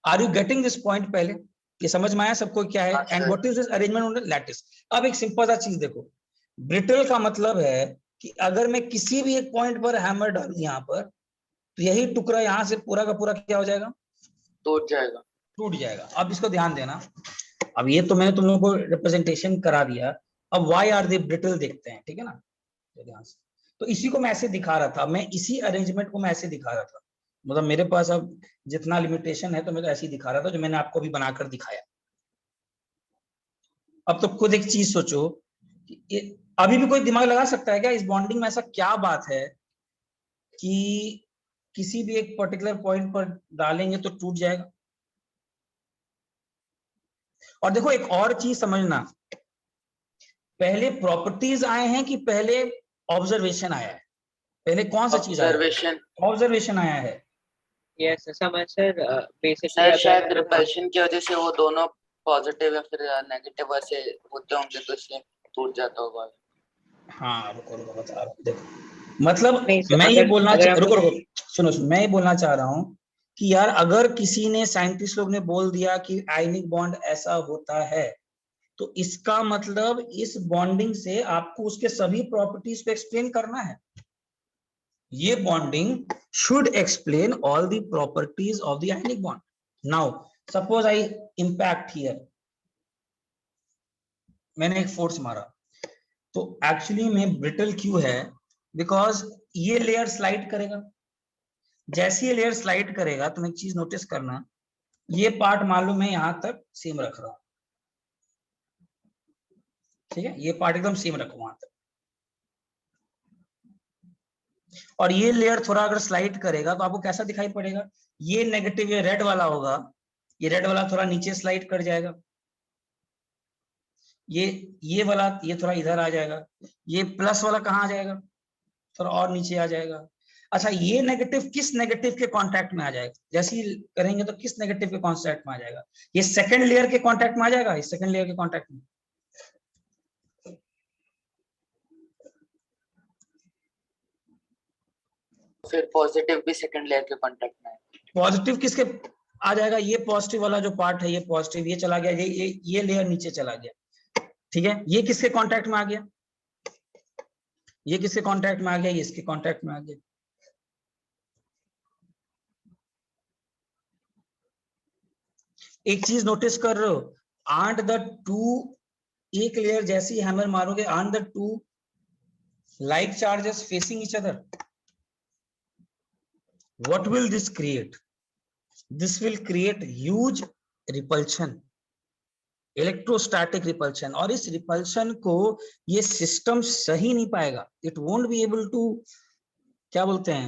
Are you getting this point? पहले ये समझ में आया सबको क्या है? And what is this arrangement on the lattice? अब एक सिंपल सा चीज देखो, ब्रिटल का मतलब है कि अगर मैं किसी भी एक पॉइंट पर हैमर डालूं यहाँ पर, तो यही टुकड़ा यहाँ से पूरा का पूरा क्या हो जाएगा? टूट जाएगा। टूट जाएगा। अब इसको ध्यान देना, अब ये तो मैंने तुम लोगों को रिप्रेजेंटेशन करा दिया, अब व्हाई आर दे ब्रिटल देखते हैं, ठीक है ना, ध्यान से। तो इसी को मैं ऐसे दिखा रहा था, मैं इसी अरेंजमेंट को मैं ऐसे दिखा रहा था। मतलब मेरे पास अब जितना लिमिटेशन है तो मैं तो ऐसे ही दिखा रहा था, जो मैंने आपको भी बनाकर दिखाया। अब तो खुद एक चीज सोचो, अभी भी कोई दिमाग लगा सकता है क्या इस बॉन्डिंग में? ऐसा क्या बात है कि किसी भी एक पर्टिकुलर पॉइंट पर डालेंगे तो टूट जाएगा? और देखो एक और चीज समझना, पहले प्रॉपर्टीज आए हैं कि पहले ऑब्जर्वेशन आया है? पहले कौन सा चीज आया है? ऑब्जर्वेशन आया है। यस समझ सर, बेसिकली सर शायद रिपल्शन की वजह से वो दोनों पॉजिटिव या फिर नेगेटिव ऐसे होते होंगे, तो इसलिए टूट जाता होगा। हाँ रुको बता रहा हूँ, देखो मतलब नहीं सर, मैं ये बोलना रुको सुनो, मैं ये बोलना चाह रहा हूँ कि यार अगर किसी ने, साइंटिस्ट लोग ने बोल दिया कि आयनिक बॉन्ड ऐसा होता है, तो इसका मतलब इस बॉन्डिंग से आपको उसके सभी प्रॉपर्टीज को एक्सप्लेन करना है। ये bonding should explain all the properties of the ionic bond. Now suppose I impact here, मैंने एक फोर्स मारा, तो एक्चुअली में ब्रिटल क्यों है? बिकॉज ये लेयर स्लाइड करेगा। जैसे ये लेयर स्लाइड करेगा, तुम एक चीज नोटिस करना, ये पार्ट मान लो मैं यहां तक सेम रख रहा हूं, ठीक है, ये पार्ट एकदम सेम रखो वहां तक, और ये लेयर थोड़ा अगर स्लाइड करेगा तो आपको कैसा दिखाई पड़ेगा? ये नेगेटिव, ये रेड वाला होगा, ये रेड वाला थोड़ा नीचे स्लाइड कर जाएगा, ये वाला ये थोड़ा इधर आ जाएगा, ये प्लस वाला कहाँ आ जाएगा? थोड़ा और नीचे आ जाएगा। अच्छा ये नेगेटिव किस नेगेटिव के कांटेक्ट में आ जाएगा? जैसे ही करेंगे तो किस नेगेटिव के कांटेक्ट में आ जाएगा? ये सेकंड लेयर के कांटेक्ट में आ जाएगा, इस सेकंड लेयर के कांटेक्ट में। फिर पॉजिटिव भी सेकंड लेयर के कांटेक्ट में है। पॉजिटिव किसके आ जाएगा? ये पॉजिटिव वाला जो पार्ट है, ये पॉजिटिव, ये चला गया, ये लेयर नीचे चला गया, ठीक है। ये किसके कांटेक्ट में आ गया? ये किसके कांटेक्ट में आ गया? ये इसके कांटेक्ट में आ गया। एक चीज नोटिस कर रहे हो, आर्ट द टू एक लेयर जैसी हैमर मारोगे on the two like charges facing each other, what will this create? This will create huge repulsion, electrostatic repulsion, और इस repulsion को ये सिस्टम सही नहीं पाएगा. It won't be able to, क्या बोलते हैं,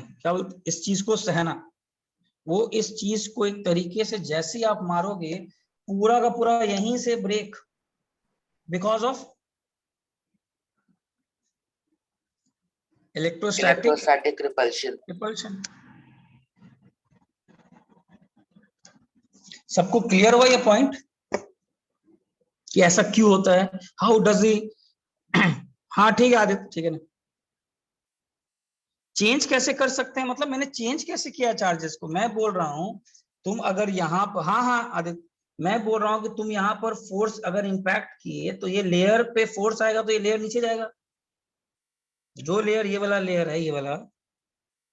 इस चीज को सहना. वो इस चीज को एक तरीके से जैसे ही आप मारोगे पूरा का पूरा यहीं से break, because of electrostatic repulsion. सबको क्लियर हुआ ये पॉइंट कि ऐसा क्यों होता है? हाउ डज ही हाँ ठीक है आदित्य, ठीक है ना. चेंज कैसे कर सकते हैं, मतलब मैंने चेंज कैसे किया चार्जेस को? मैं बोल रहा हूं तुम अगर यहाँ पर, हाँ आदित्य, मैं बोल रहा हूं कि तुम यहाँ पर फोर्स अगर इंपैक्ट किए तो ये लेयर पे फोर्स आएगा तो ये लेयर नीचे जाएगा. जो लेयर ये वाला लेयर है, ये वाला,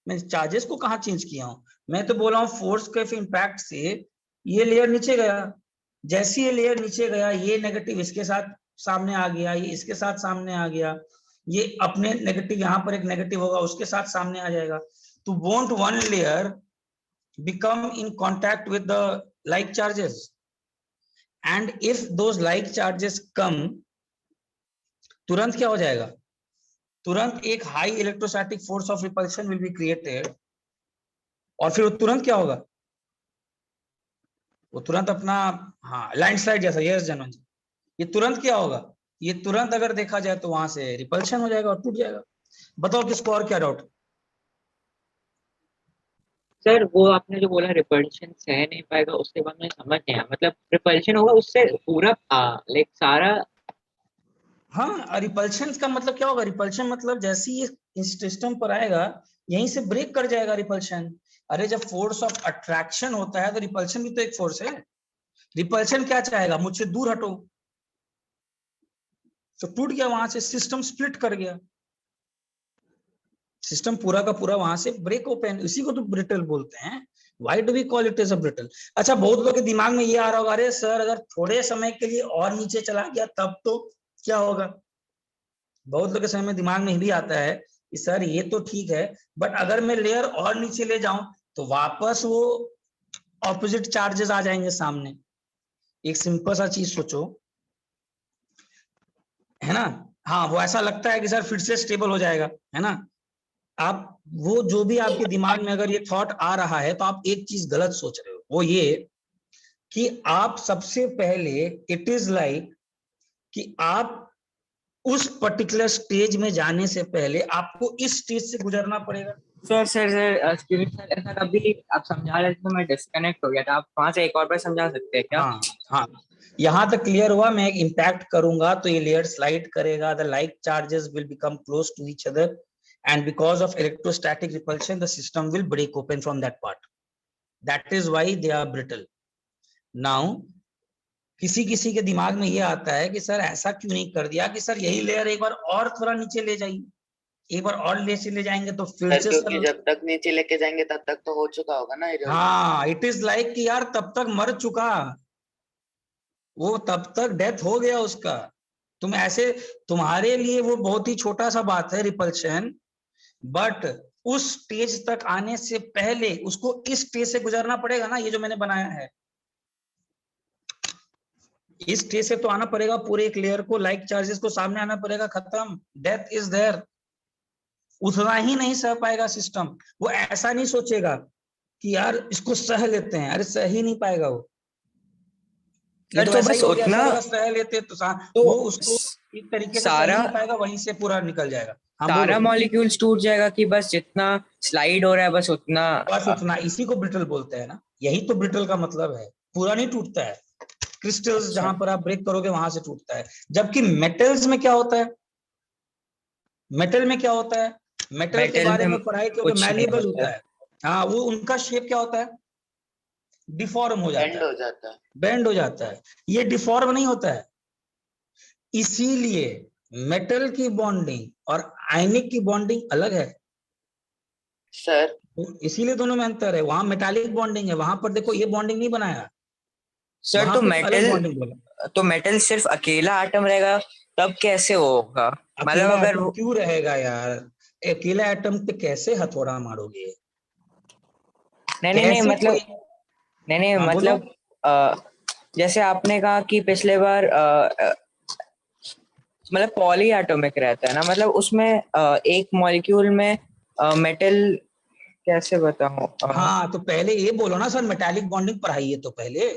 मैं चार्जेस को कहाँ चेंज किया हूं? मैं तो बोल रहा हूँ फोर्स के इंपैक्ट से ये लेयर नीचे गया. जैसे ये लेयर नीचे गया, ये नेगेटिव इसके साथ सामने आ गया, ये इसके साथ सामने आ गया, ये अपने नेगेटिव यहाँ पर एक नेगेटिव होगा उसके साथ सामने आ जाएगा. तो won't one layer become in contact with the like charges, and if those like charges come, तुरंत क्या हो जाएगा? तुरंत एक high electrostatic force of repulsion will be created, और फिर तुरंत क्या होगा? वो तुरंत अपना, हाँ, लैंडस्लाइड जैसा. यस जनन जी, ये तुरंत क्या होगा? ये तुरंत अगर देखा जाए तो वहां से रिपल्शन हो जाएगा और टूट जाएगा. बताओ किसको और क्या डाउट? सर वो आपने जो बोला रिपल्शन सह नहीं पाएगा, उसके बाद मैं समझ नहीं आया. मतलब रिपल्शन होगा उससे पूरा लाइक सारा. हाँ, रिपल्शन का मतलब क्या होगा? रिपल्शन मतलब जैसे ही इस सिस्टम पर आएगा यहीं से ब्रेक कर जाएगा रिपल्शन. अरे जब फोर्स ऑफ अट्रैक्शन होता है तो रिपल्शन भी तो एक फोर्स है. रिपल्शन क्या चाहेगा? मुझसे दूर हटो. तो टूट गया, वहां से सिस्टम स्प्लिट कर गया, सिस्टम पूरा का पूरा वहां से ब्रेक ओपन. इसी को तो ब्रिटल बोलते हैं. Why do we call it as a brittle? अच्छा, बहुत लोगों के दिमाग में ये आ रहा होगा, अरे सर अगर थोड़े समय के लिए और नीचे चला गया तब तो क्या होगा? बहुत लोगों के समय में दिमाग में भी आता है कि सर ये तो ठीक है, बट अगर मैं लेयर और नीचे ले जाऊं तो वापस वो ऑपोजिट चार्जेस आ जाएंगे सामने. एक सिंपल सा चीज सोचो, है ना? हाँ, वो ऐसा लगता है कि सर फिर से स्टेबल हो जाएगा, है ना? आप वो जो भी आपके दिमाग में अगर ये थॉट आ रहा है तो आप एक चीज गलत सोच रहे हो. वो ये कि आप सबसे पहले, इट इज लाइक कि आप उस पर्टिकुलर स्टेज में जाने से पहले आपको इस स्टेज से गुजरना पड़ेगा. सर ऐसा कभी आप समझा रहे थे तो मैं डिस्कनेक्ट हो गया था. आप वहां से एक और बार समझा सकते हैं क्या? हाँ, यहाँ तक क्लियर हुआ. मैं एक इम्पैक्ट करूंगा तो ये लेयर स्लाइड करेगा, the like charges will become close to each other, and because of electrostatic repulsion the system will break open from that part. That is why they are brittle. Now किसी के दिमाग में ये आता है कि sir ऐसा क्यों नहीं कर दिया कि सर यही लेयर एक बार और थोड़ा नीचे ले जाइए, एक बार और नीचे ले जाएंगे तो फिर से क्योंकि जब तक नीचे लेके जाएंगे तब तक तो हो चुका होगा ना. हाँ, इट इज लाइक कि यार तब तक मर चुका वो, तब तक डेथ हो गया उसका. तुम ऐसे, तुम्हारे लिए वो बहुत ही छोटा सा बात है रिपल्शन, बट उस स्टेज तक आने से पहले उसको इस स्टेज से गुजरना पड़ेगा ना. ये जो मैंने बनाया है, इस स्टेज से तो आना पड़ेगा, पूरे एक लेयर को, लाइक चार्जेस को सामने आना पड़ेगा, खत्म, डेथ इज देयर. उतना ही नहीं सह पाएगा सिस्टम. वो ऐसा नहीं सोचेगा कि यार इसको सह लेते हैं, अरे सह ही नहीं पाएगा वो. तो बस उतना सह लेते तो वो उसको एक तरीके से सह नहीं पाएगा, वहीं से पूरा निकल जाएगा. सारा मॉलिक्यूल्स टूट जाएगा कि बस जितना स्लाइड हो रहा है बस उतना. इसी को ब्रिटल बोलते हैं ना. यही तो ब्रिटल का मतलब है. पूरा नहीं टूटता है. क्रिस्टल्स जहां पर आप ब्रेक करोगे वहां से टूटता है. जबकि मेटल्स में क्या होता है? मेटल में क्या होता है? मेटल के बारे में पढ़ाई क्योंकि मैलिएबल होता है. हाँ, वो उनका शेप क्या होता है? डिफॉर्म हो जाता है, बेंड हो जाता है. ये डिफॉर्म नहीं होता है. इसीलिए मेटल की बॉन्डिंग और आयनिक की बॉन्डिंग अलग है सर. इसीलिए दोनों में अंतर है. वहां मेटालिक बॉन्डिंग है, वहां पर देखो ये बॉन्डिंग नहीं बनाया सर. तो मेटल तो मेटल सिर्फ अकेला एटम रहेगा तब कैसे होगा? मतलब अकेला अगर एटम क्यों रहेगा यार? अकेला एटम पे कैसे हथौड़ा मारोगे? नहीं कैसे मतलब कोई? नहीं हाँ, बोलो। मतलब जैसे आपने कहा कि पिछले बार मतलब पॉली एटॉमिक रहता है ना, मतलब उसमें एक मॉलिक्यूल में मेटल कैसे बताऊं? हाँ, तो पहले ये बोलो ना सर, मेटालिक बॉन्डिंग पढ़ाइए तो पहले,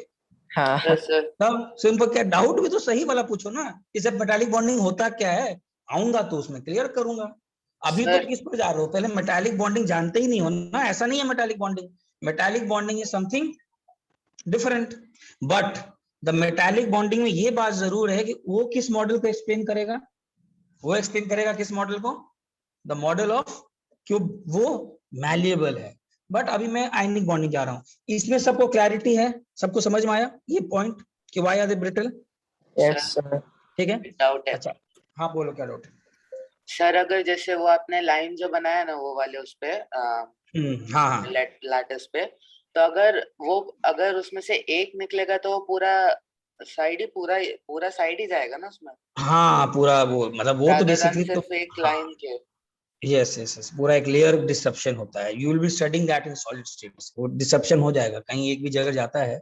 हाँ यस सर। तब सिंपल। क्या डाउट भी तो सही वाला पूछो ना, कि सर मेटालिक बॉन्डिंग होता क्या है, आऊंगा तो उसमें क्लियर करूंगा। अभी तो सर किस पर जा रहे हो? पहले मेटालिक बॉन्डिंग जानते ही नहीं हो ना, ऐसा नहीं है metallic bonding. Metallic bonding is something different, but the metallic bonding में ये बात जरूर है कि वो किस मॉडल को एक्सप्लेन करेगा, वो एक्सप्लेन करेगा किस मॉडल को? द मॉडल ऑफ कि वो मैलिएबल है। बट अभी मैं आयनिक बॉन्डिंग जा रहा हूं। इसमें सबको क्लैरिटी है? सबको समझ में आया ये पॉइंट कि why are they brittle? Yes sir. ठीक है, डाउट है अच्छा। हाँ बोलो, क्या डाउट है? सर। अगर जैसे वो आपने लाइन जो बनाया ना वो वाले उस पे हाँ हाँ लैटिस पे, तो अगर उसमें से एक निकलेगा तो वो पूरा साइड ही जाएगा ना उसमें, हाँ, पूरा वो मतलब वो तो rather than बेसिकली तो सिर्फ एक हाँ, लाइन के। यस यस यस, पूरा एक लेयर डिसरप्शन होता है। You will be studying that in solid states. वो डिसरप्शन हो जाएगा कहीं एक भी जगह जाता है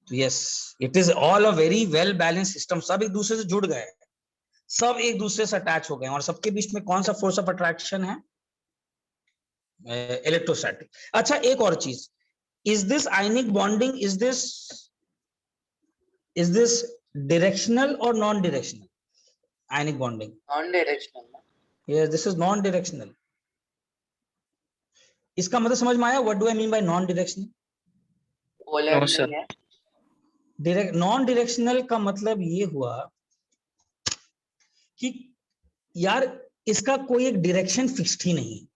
तो yes, it is all a very well balance system. सब एक दूसरे से जुड़ गए हैं, सब एक दूसरे से अटैच हो गए हैं, और सबके बीच में कौन सा फोर्स ऑफ अट्रैक्शन है? इलेक्ट्रोस्टैटिक। अच्छा, एक और चीज, is this ionic bonding, is this directional और non directional? Ionic bonding, non directional. Yes, this is non directional. इसका मतलब समझ में आया? What do I mean by non directional? Polar no नहीं सर। है। डायरेक्ट नॉन डायरेक्शनल का मतलब ये हुआ कि यार इसका कोई एक डायरेक्शन फिक्स्ड ही नहीं।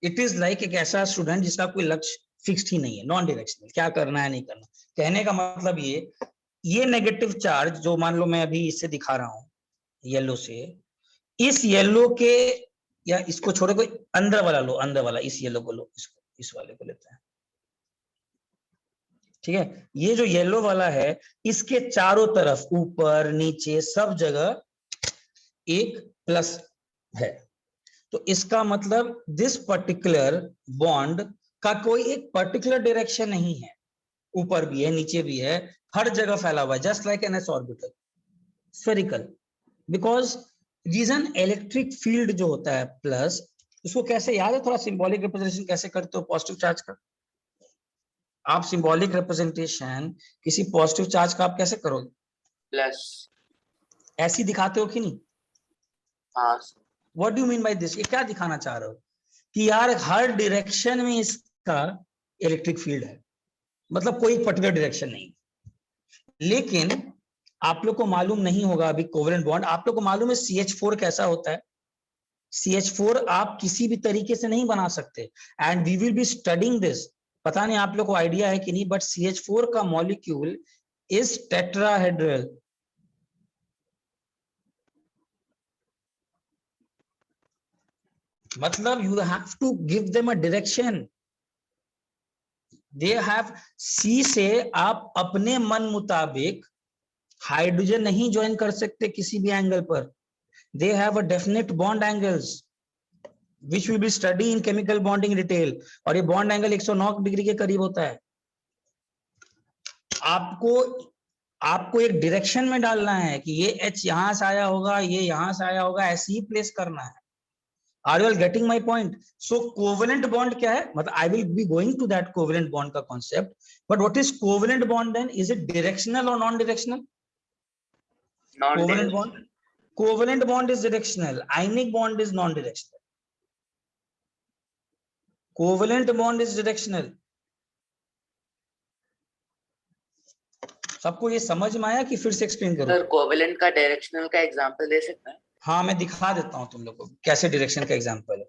इट इज लाइक एक ऐसा स्टूडेंट जिसका कोई लक्ष्य फिक्स्ड ही नहीं है, नॉन डायरेक्शनल, क्या करना है नहीं करना। कहने का मतलब ये नेगेटिव चार्ज जो मान लो मैं अभी इससे दिखा रहा हूं येलो से, इस येलो के, या इसको छोड़ो, कोई अंदर वाला लो, अंदर वाला, इस येलो को लो, इसको, इस वाले को लेते हैं, ठीक है। ये जो येलो वाला है, इसके चारों तरफ ऊपर नीचे सब जगह एक प्लस है। तो इसका मतलब दिस पर्टिकुलर बॉन्ड का कोई एक पर्टिकुलर डायरेक्शन नहीं है, ऊपर भी है नीचे भी है, हर जगह फैला हुआ है, just like an s orbital, spherical. Because reason electric field जो होता है प्लस, उसको कैसे याद है? थोड़ा सिंबॉलिक रिप्रेजेंटेशन कैसे करते हो पॉजिटिव चार्ज का? आप सिंबॉलिक रिप्रेजेंटेशन किसी पॉजिटिव चार्ज का आप कैसे करोगे? प्लस। ऐसी दिखाते हो कि नहीं? हाँ sir. What do you mean by this? ये क्या दिखाना चाह रहे हो कि यार हर डायरेक्शन में इसका इलेक्ट्रिक फील्ड है, मतलब कोई पर्टिकुलर डायरेक्शन नहीं। लेकिन आप लोग को मालूम नहीं होगा अभी कोवेलेंट बॉन्ड। आप लोग को मालूम है CH4 कैसा होता है? CH4 आप किसी भी तरीके से नहीं बना सकते, and we will be studying this. पता नहीं आप लोग को आइडिया है कि नहीं, बट CH4 का मॉलिक्यूल इज टेट्राहेड्रल। मतलब you have to give them a direction. They have C से आप अपने मन मुताबिक हाइड्रोजन नहीं ज्वाइन कर सकते किसी भी एंगल पर। They have a definite bond angles which will be study in chemical bonding detail, और ये बॉन्ड एंगल 109 डिग्री के करीब होता है। आपको एक डायरेक्शन में डालना है कि ये H यहां से आया होगा, ये यहां से आया होगा, ऐसे ही प्लेस करना है। Are you all getting my point? So covalent bond क्या है? मतलब I will be going to that covalent bond का concept. But what is covalent bond then? Is it directional or non-directional? Non Covalent bond. Covalent bond is directional. Ionic bond is non-directional. Covalent bond is directional. सबको ये समझ में आया कि फिर से explain करूं? सर कोवेलेंट का डायरेक्शनल का एग्जांपल दे सकते हैं? हाँ, मैं दिखा देता हूं तुम लोग को कैसे डायरेक्शन का एग्जांपल है।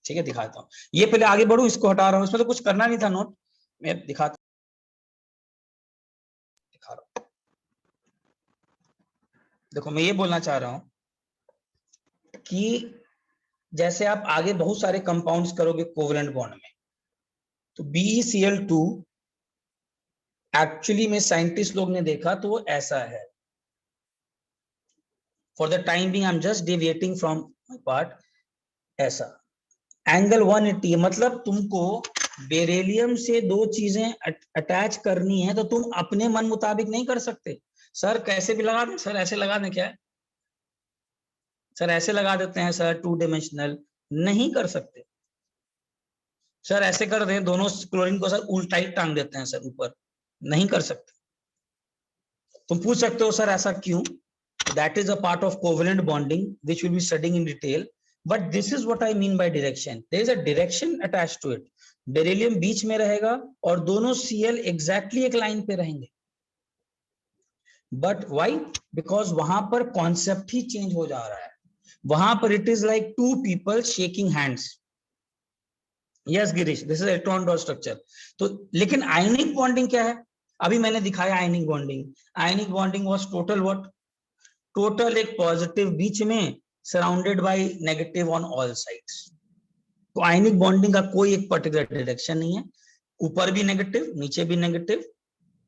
ठीक है, दिखाता हूं। ये पहले आगे बढ़ू, इसको हटा रहा हूं, इसमें तो कुछ करना नहीं था नोट, मैं दिखा रहा हूं। देखो, मैं ये बोलना चाह रहा हूं कि जैसे आप आगे बहुत सारे कंपाउंड्स करोगे कोवेलेंट बॉन्ड में, तो BeCl2 एक्चुअली में साइंटिस्ट लोग ने देखा तो वो ऐसा है। For the time being I am just deviating from my part. ऐसा एंगल 180, मतलब तुमको बेरिलियम से दो चीजें अटैच करनी है तो तुम अपने मन मुताबिक नहीं कर सकते। सर कैसे भी लगा दें, सर ऐसे लगा दें, क्या है सर ऐसे लगा देते हैं सर, 2 डायमेंशनल, नहीं कर सकते। सर ऐसे कर दें दोनों क्लोरीन को सर उल्टा ही टांग देते हैं सर ऊपर, नहीं कर सकते। तुम पूछ सकते हो सर ऐसा क्यों? That is a part of covalent bonding which will be studying in detail, but this is what I mean by direction. There is a direction attached to it. Beryllium बीच में रहेगा और दोनों Cl एग्जैक्टली एक line पे रहेंगे। But why? Because वहां पर कॉन्सेप्ट ही चेंज हो जा रहा है। वहां पर it is like 2 people shaking hands. Yes Girish, this is electron dot structure. तो लेकिन आयनिक बॉन्डिंग क्या है? अभी मैंने दिखाया ionic bonding. Ionic bonding was total what? Total एक पॉजिटिव बीच में surrounded by negative on all sides. तो आयनिक बॉन्डिंग का कोई एक पर्टिकुलर डायरेक्शन नहीं है, ऊपर भी नेगेटिव नीचे भी नेगेटिव,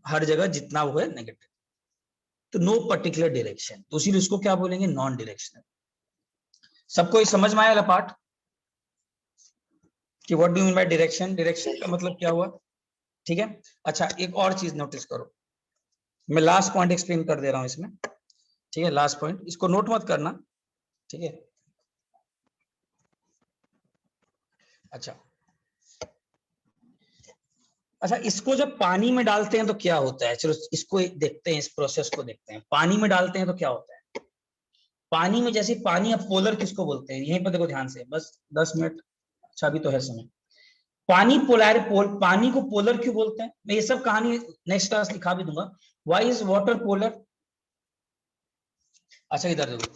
हर जगह जितना वो है नेगेटिव, तो नो पर्टिकुलर डायरेक्शन। तो इसीलिए उसको क्या बोलेंगे? Non directional. सबको ये समझ में आया पार्ट कि what do you mean by direction? Direction का मतलब क्या हुआ? ठीक है। अच्छा एक और चीज नोटिस करो, मैं लास्ट पॉइंट एक्सप्लेन कर दे रहा हूं इसमें, ठीक है? लास्ट पॉइंट, इसको नोट मत करना, ठीक है? अच्छा अच्छा, इसको जब पानी में डालते हैं तो क्या होता है? चलो इसको देखते हैं, इस प्रोसेस को देखते हैं। पानी में डालते हैं तो क्या होता है? पानी में जैसे पानी, अब पोलर किसको बोलते हैं? यहीं पर देखो ध्यान से, बस 10 मिनट, अच्छा अभी तो है समय। पानी पानी को पोलर क्यों बोलते हैं? मैं ये सब कहानी नेक्स्ट क्लास लिखा भी दूंगा। Why is water polar? अच्छा इधर देखो,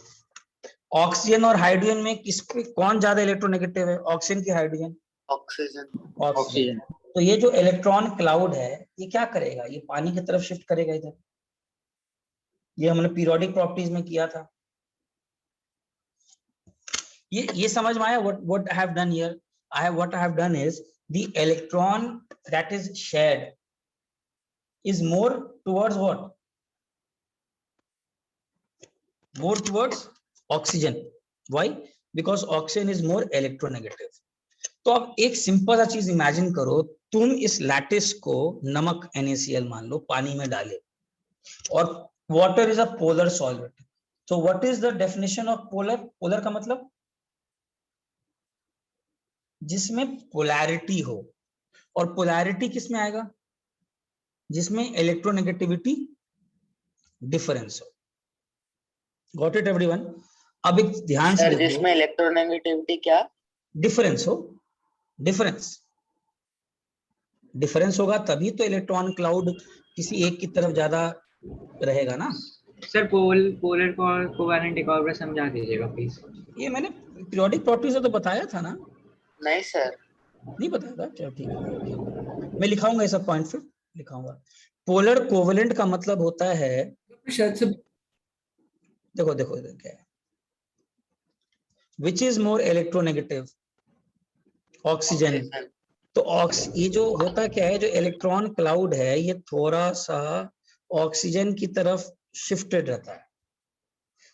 ऑक्सीजन और हाइड्रोजन में किस पे कौन ज्यादा इलेक्ट्रोनेगेटिव है? ऑक्सीजन की हाइड्रोजन? ऑक्सीजन। ऑक्सीजन। तो ये जो इलेक्ट्रॉन क्लाउड है ये क्या करेगा? ये पानी की तरफ शिफ्ट करेगा इधर। ये हमने पीरियोडिक प्रॉपर्टीज में किया था। ये समझ में आया? what I have done here? what I have done is the electron that is shared is more towards what? More towards oxygen. Why? Because oxygen is more electronegative. तो अब एक सिंपल सा चीज इमेजिन करो, तुम इस लैटिस को नमक NaCl मान लो पानी में डाले, और water is a polar solvent. तो what is the definition of polar? Polar का मतलब जिसमें पोलैरिटी हो, और पोलैरिटी किस में आएगा? जिसमें इलेक्ट्रोनेगेटिविटी डिफरेंस हो। Got it everyone? अब एक ध्यान से सर देखो, जिसमें इलेक्ट्रोनेगेटिविटी क्या? डिफरेंस हो। डिफरेंस होगा तभी तो इलेक्ट्रॉन क्लाउड किसी एक की तरफ ज्यादा रहेगा ना। सर पोलर कोवेलेंट एक और बार समझा दीजिएगा प्लीज। ये मैंने पीरियोडिक प्रॉपर्टीज में तो बताया था ना? नहीं सर। नहीं बताया था? चलो ठीक है, मैं लिखाऊंगा ये सब पॉइंट, फिर लिखाऊंगा। पोलर कोवेलेंट का मतलब होता है, शायद से देखो देखो इधर क्या है, which is more electronegative? Oxygen. तो ये जो होता क्या है, जो इलेक्ट्रॉन क्लाउड है ये थोड़ा सा ऑक्सीजन की तरफ शिफ्टेड रहता है।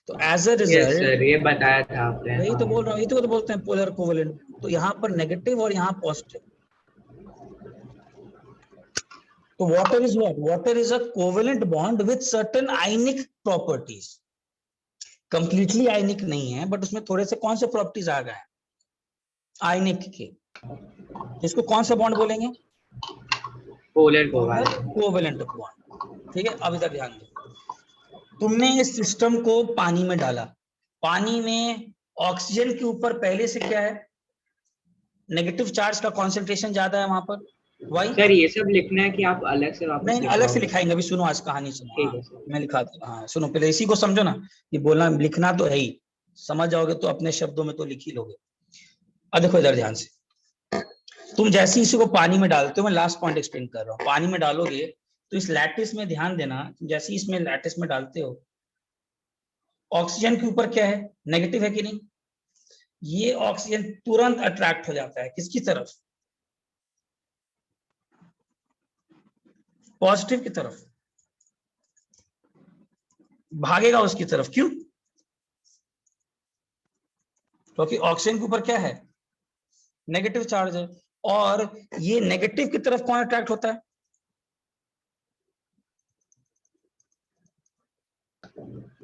तो एज अ रिजल्ट, सर ये बताया था आपने। वही तो बोल रहा हूँ, ये तो बोलते हैं पोलर कोवेलेंट। तो यहाँ पर नेगेटिव और यहाँ पॉजिटिव। तो water is what? Water is a covalent bond with certain ionic properties. Completely ionic नहीं है, बट उसमें थोड़े से कौन से प्रॉपर्टीज आ गए आयनिक के, इसको कौन सा बॉन्ड बोलेंगे? Polar covalent bond. ठीक है, अब इधर ध्यान दो, तुमने इस सिस्टम को पानी में डाला, पानी में ऑक्सीजन के ऊपर पहले से क्या है? नेगेटिव चार्ज का कॉन्सेंट्रेशन ज्यादा है वहां पर। वाई? सर ये सब लिखना है कि आप अलग से वापस नहीं अलग से लिखाएंगे, अभी सुनो आज कहानी सुनो। ठीक है सर। मैं लिखा दूंगा। हाँ सुनो, पहले इसी को समझो ना, कि बोलना लिखना तो है ही, समझ जाओगे तो अपने शब्दों में तो लिख ही लोगे। अब देखो इधर ध्यान से, तुम जैसे इसी को पानी में डालते हो, मैं लास्ट पॉइंट एक्सप्लेन कर रहा हूँ, पानी में डालोगे तो इस लैटिस में ध्यान देना, जैसे इसमें लैटिस में डालते हो, ऑक्सीजन के ऊपर क्या है? नेगेटिव है कि नहीं? ये ऑक्सीजन तुरंत अट्रैक्ट हो जाता है किसकी तरफ? पॉजिटिव की तरफ भागेगा, उसकी तरफ। क्यों? क्योंकि ऑक्सीजन के ऊपर क्या है, नेगेटिव चार्ज है, और ये नेगेटिव की तरफ कौन अट्रैक्ट होता है,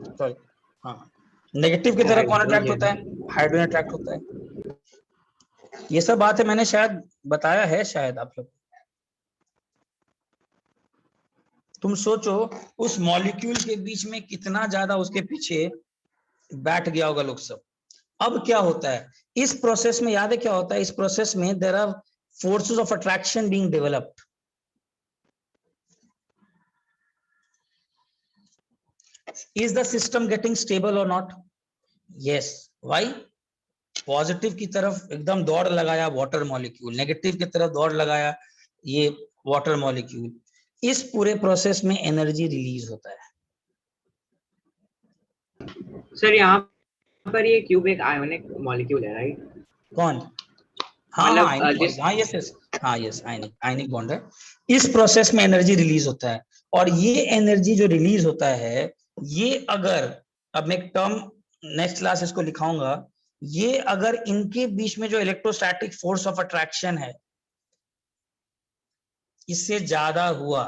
सॉरी हाँ, नेगेटिव की तरफ कौन अट्रैक्ट होता है, हाइड्रोजन अट्रैक्ट होता है। ये सब बातें मैंने शायद बताया है, शायद आप लोग। तुम सोचो उस मॉलिक्यूल के बीच में कितना ज्यादा उसके पीछे बैठ गया होगा लोग सब। अब क्या होता है इस प्रोसेस में, याद है क्या होता है इस प्रोसेस में, there are forces of attraction being developed. Is the system getting stable और नॉट? यस। व्हाई? पॉजिटिव की तरफ एकदम दौड़ लगाया वाटर मॉलिक्यूल, नेगेटिव की तरफ दौड़ लगाया ये वाटर मॉलिक्यूल। इस पूरे प्रोसेस में एनर्जी रिलीज होता है। सर यहाँ पर ये क्यूब एक आयोनिक मॉलिक्यूल है, राइट? कौन? हाँ मतलब, हाँ आयनिक, हाँ यस यस, हाँ यस, आयनिक आयनिक बॉन्ड है। इस प्रोसेस में एनर्जी रिलीज होता है, और ये एनर्जी जो रिलीज होता है, ये अगर, अब मैं एक टर्म नेक्स्ट क्लास इसको लिखाऊंगा, ये अगर इनके बीच में जो इलेक्ट्रोस्टैटिक फोर्स ऑफ अट्रैक्शन है इससे ज्यादा हुआ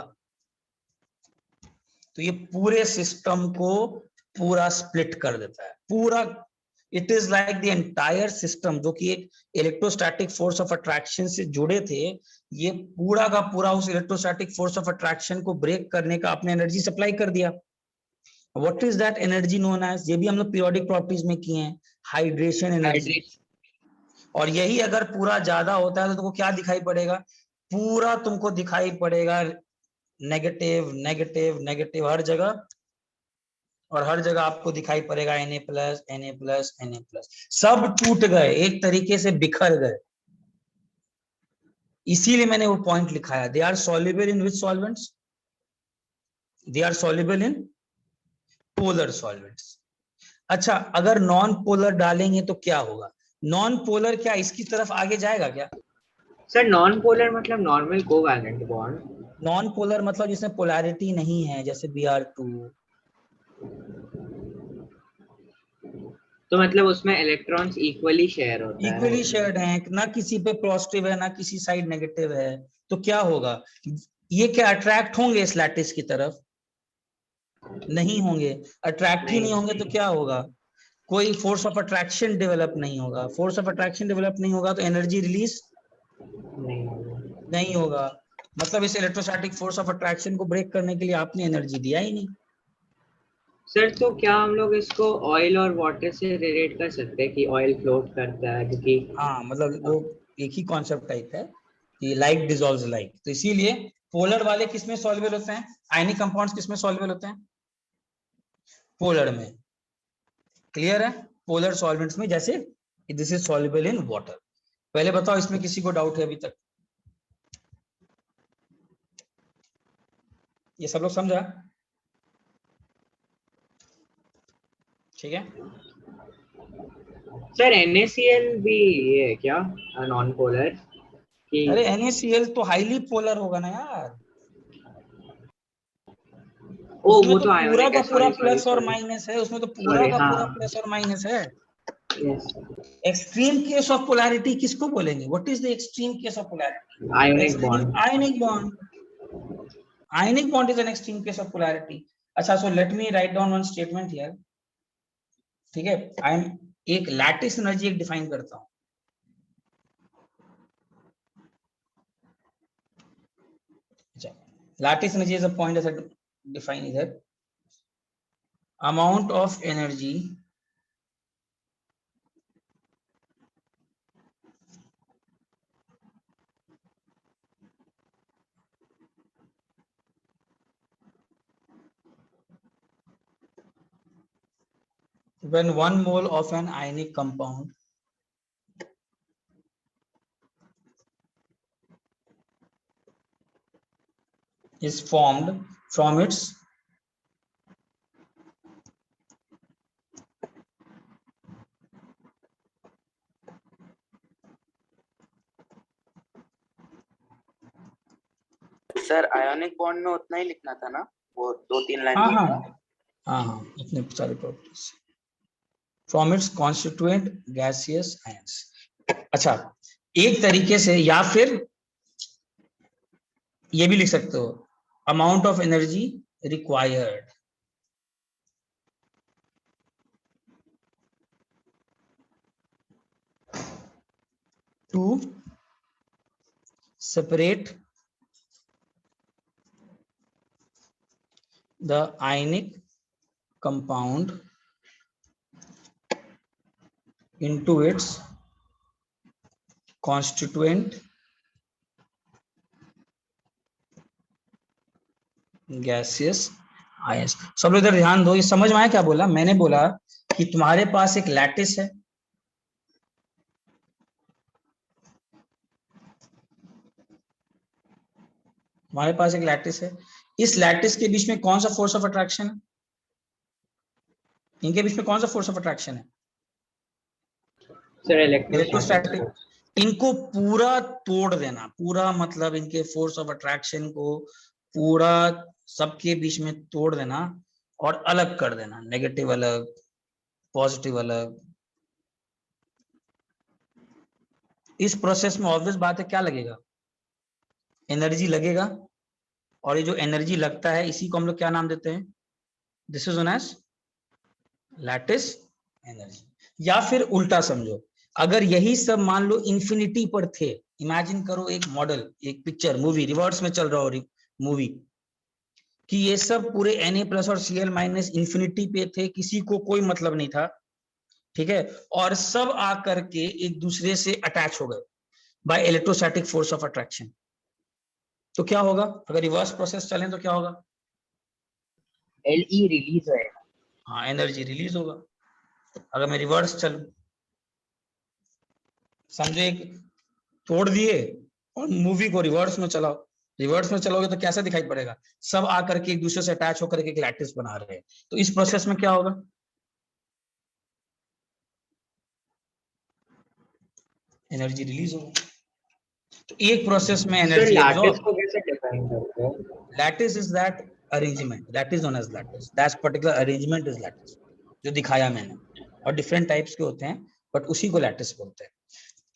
तो ये पूरे सिस्टम को पूरा स्प्लिट कर देता है, पूरा। It is like the entire system, जो कि एक इलेक्ट्रोस्टैटिक फोर्स ऑफ अट्रैक्शन से जुड़े थे, ये पूरा का पूरा उस इलेक्ट्रोस्टैटिक फोर्स ऑफ अट्रैक्शन को ब्रेक करने का अपने एनर्जी सप्लाई कर दिया। What is that energy known as? ये भी हम लोग पीरियोडिक प्रॉपर्टीज में किए हैं, हाइड्रेशन एनर्जी। और यही अगर पूरा ज्यादा होता है तो तुमको क्या दिखाई पड़ेगा, पूरा तुमको दिखाई पड़ेगा नेगेटिव नेगेटिव नेगेटिव हर जगह, और हर जगह आपको दिखाई पड़ेगा Na plus Na plus Na plus, सब टूट गए, एक तरीके से बिखर गए। इसीलिए मैंने वो पॉइंट लिखाया, they are soluble in which solvents? They are soluble in polar solvents. अच्छा, अगर नॉन पोलर डालेंगे तो क्या होगा? नॉन पोलर क्या इसकी तरफ आगे जाएगा क्या? सर नॉन पोलर मतलब normal covalent bond. Non polar मतलब जिसमें पोलैरिटी नहीं है, जैसे Br2। तो मतलब उसमें इलेक्ट्रॉन्स इक्वली शेयर होता है। इक्वली शेयर्ड है, ना किसी पे पॉजिटिव है ना किसी साइड नेगेटिव है, तो क्या होगा? ये क्या अट्रैक्ट होंगे इस लैटिस की तरफ? नहीं होंगे। अट्रैक्ट ही नहीं होंगे तो क्या होगा? कोई फोर्स ऑफ अट्रैक्शन डेवलप नहीं होगा। फोर्स ऑफ अट्रैक्शन डेवलप नहीं होगा तो एनर्जी रिलीज नहीं होगा। मतलब इस इलेक्ट्रोस्टैटिक फोर्स ऑफ अट्रैक्शन को ब्रेक करने के लिए आपने एनर्जी दिया ही नहीं। सर तो क्या हम लोग इसको ऑयल और वाटर से रिलेट कर सकते हैं कि ऑयल फ्लोट करता है, क्योंकि हाँ, मतलब वो एक ही कॉन्सेप्ट टाइप है कि लाइक डिसॉल्व्स लाइक। तो इसीलिए पोलर वाले किसमें सॉल्युबल होते हैं? आयनिक कंपाउंड्स किसमें सॉल्युबल होते हैं? पोलर में। क्लियर है? पोलर सॉल्वेंट्स में, जैसे this is soluble in water. पहले बताओ इसमें किसी को डाउट है अभी तक? ये सब लोग समझा? ठीक है। सर NaCl भी ये है क्या नॉन पोलर? कि अरे NaCl तो हाईली पोलर होगा ना यार। ओ उसमें वो तो तो पूरा आयोनिक का है, पूरा सॉरी प्लस और सॉरी माइनस है, उसमें तो पूरा सॉरी, का हाँ पूरा प्लस और माइनस है। Yes, extreme case of polarity किसको बोलेंगे? What is the extreme case of polarity? Ionic extreme bond. Ionic bond. Ionic bond is an extreme case of polarity. अच्छा, so let me write down one statement here. ठीक है, I am एक lattice energy एक define करता हूं। अच्छा, lattice energy is a point ऐसा define इधर, amount of energy when 1 mole of an ionic compound is formed from its sir ionic bond में उतना ही लिखना था ना, वो 2-3 लाइन हाँ में हाँ था। हाँ हाँ, अपने सारे properties. From its constituent gaseous ions. अच्छा, एक तरीके से, या फिर ये भी लिख सकते हो, amount of energy required to separate the ionic compound into its constituent gaseous ions। सब लोग इधर ध्यान दो, ये समझ में आया क्या बोला? मैंने बोला कि तुम्हारे पास एक लैटिस है, हमारे पास एक लैटिस है, इस लैटिस के बीच में कौन सा फोर्स ऑफ अट्रैक्शन है? इनके बीच में कौन सा फोर्स ऑफ अट्रैक्शन है? Sir electrostatic. इनको पूरा तोड़ देना, पूरा मतलब इनके फोर्स ऑफ अट्रैक्शन को पूरा सबके बीच में तोड़ देना और अलग कर देना, नेगेटिव अलग, पॉजिटिव अलग। इस प्रोसेस में ऑब्वियस बात है क्या लगेगा? एनर्जी लगेगा, और ये जो एनर्जी लगता है इसी को हम लोग क्या नाम देते हैं? This is known as lattice energy. या फिर उल्टा समझो, अगर यही सब मान लो इंफिनिटी पर थे, इमेजिन करो एक मॉडल, एक पिक्चर, मूवी रिवर्स में चल रहा हो मूवी, कि ये सब पूरे Na+ और Cl- इंफिनिटी पे थे, किसी को कोई मतलब नहीं था, ठीक है, और सब आकर के एक दूसरे से अटैच हो गए by electrostatic force of attraction, तो क्या होगा? अगर रिवर्स प्रोसेस चलें तो क्या होगा? Le रिलीज होएगा। हाँ, एनर्जी रिलीज होगा। अगर मैं रिवर्स चलूं, समझो एक तोड़ दिए और मूवी को रिवर्स में चलाओ, रिवर्स में चलोगे तो कैसा दिखाई पड़ेगा? सब आकर के एक दूसरे से अटैच होकर के एक लैटिस बना रहे हैं। तो इस प्रोसेस में क्या होगा? एनर्जी रिलीज होगा। तो एक प्रोसेस में एनर्जी लैटिस को कैसे डिफाइन करते हो? Lattice is that arrangement, that is known as lattice, that particular arrangement is lattice, जो दिखाया मैंने, और डिफरेंट टाइप्स के होते हैं बट उसी को लैटिस बोलते हैं।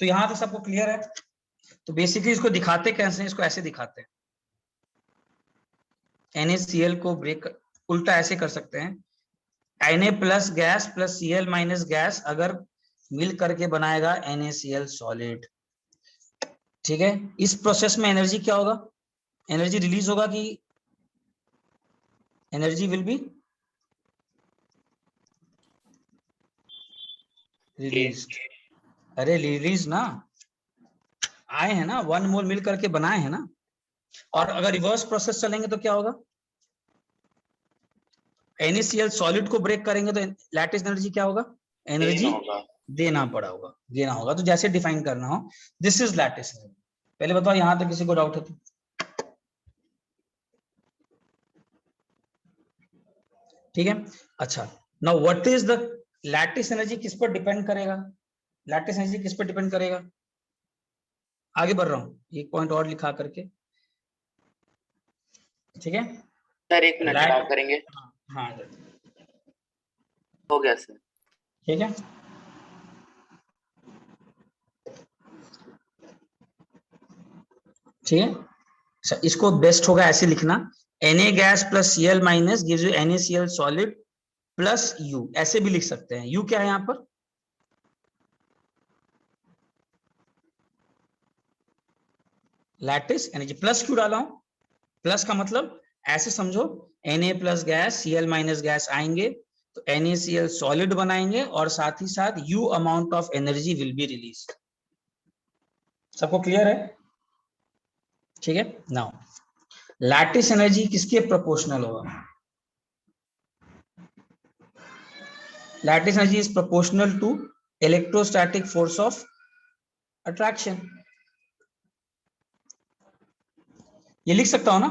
तो यहां तक सबको क्लियर है? तो बेसिकली इसको दिखाते कैसे हैं? इसको ऐसे दिखाते हैं, NaCl को ब्रेक उल्टा ऐसे कर सकते हैं, Na+ gas plus Cl- gas अगर मिल करके बनाएगा NaCl सॉलिड, ठीक है। इस प्रोसेस में एनर्जी क्या होगा? एनर्जी रिलीज होगा कि एनर्जी विल बी रिलीज? अरे रिलीज ना, आए हैं ना, 1 मोल मिल करके बनाए हैं ना। और अगर रिवर्स प्रोसेस चलेंगे तो क्या होगा? NaCl सॉलिड को ब्रेक करेंगे तो लैटिस एनर्जी क्या होगा? एनर्जी देना पड़ा होगा, देना होगा। तो जैसे डिफाइन करना हो, दिस इज लैटिस एनर्जी। पहले बताओ यहां तक किसी को डाउट है तो? ठीक है, अच्छा। Now what is the lattice energy? किस पर डिपेंड करेगा? लैटिस एनर्जी किस पर डिपेंड करेगा? आगे बढ़ रहा हूं, एक पॉइंट और लिखा करके, ठीक है सर। 1 मिनट स्टॉप करेंगे। हाँ हो गया सर। ठीक है, ठीक है। इसको बेस्ट होगा ऐसे लिखना, Na gas plus Cl- gives you NaCl solid plus U, ऐसे भी लिख सकते हैं। U क्या है यहां पर? Lattice energy. प्लस क्यों डाला हूं? प्लस का मतलब ऐसे समझो, Na+ गैस Cl- गैस आएंगे तो NaCl सॉलिड बनाएंगे और साथ ही साथ U amount of energy will be release. सबको क्लियर है? ठीक है। नाउ लैटिस एनर्जी किसके प्रोपोर्शनल होगा? Lattice energy is proportional to electrostatic force of attraction. ये लिख सकता हूं ना?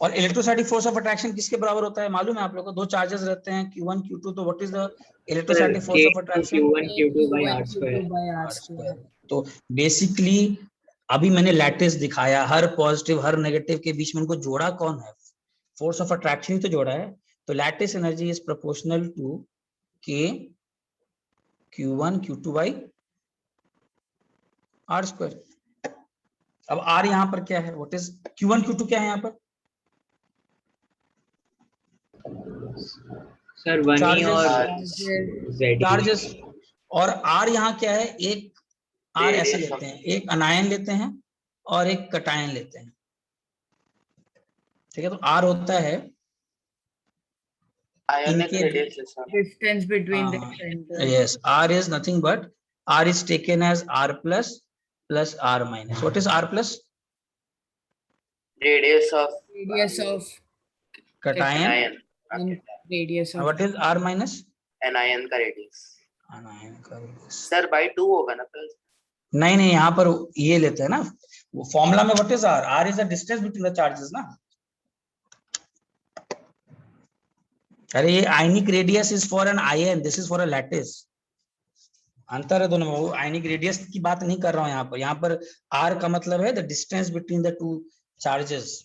और इलेक्ट्रोस्टैटिक फोर्स ऑफ अट्रैक्शन किसके बराबर होता है मालूम है आप लोगों को? दो चार्जेस रहते हैं Q1 Q2, तो what is the electrostatic force of attraction? Q1 Q2 by R²। तो बेसिकली अभी मैंने लैटिस दिखाया, हर पॉजिटिव हर नेगेटिव के बीच में उनको जोड़ा कौन है? फोर्स ऑफ अट्रैक्शन ही तो जोड़ा है। तो lattice energy is proportional to k Q1 Q2 by R square. अब R यहाँ पर क्या है, व्हाट इज Q1 Q2 क्या है यहाँ पर? सर 1E और Z चार्जेस। और R यहाँ क्या है, एक R ऐसे लेते हैं, एक अनायन लेते हैं और एक कटायन लेते हैं, ठीक है। तो R होता है ionic इनके radius sir. Distance between the centers. yes, R is nothing but R is taken as R plus plus R minus. What is R plus? Radius of Radius of Cation. anion. and radius And of what is R minus? Anion का radius. Anion का radius. Sir by 2 होगा ना plus? नहीं नहीं, यहाँ पर ये लेते हैं ना, वो फॉर्मूला में what is R? R is the distance between the charges ना। अरे ये ionic radius is for an ion, this is for a lattice. अंतर है दोनों में। वो आयनिक रेडियस की बात नहीं कर रहा हूं यहाँ पर। यहाँ पर R का मतलब है the distance between the two charges.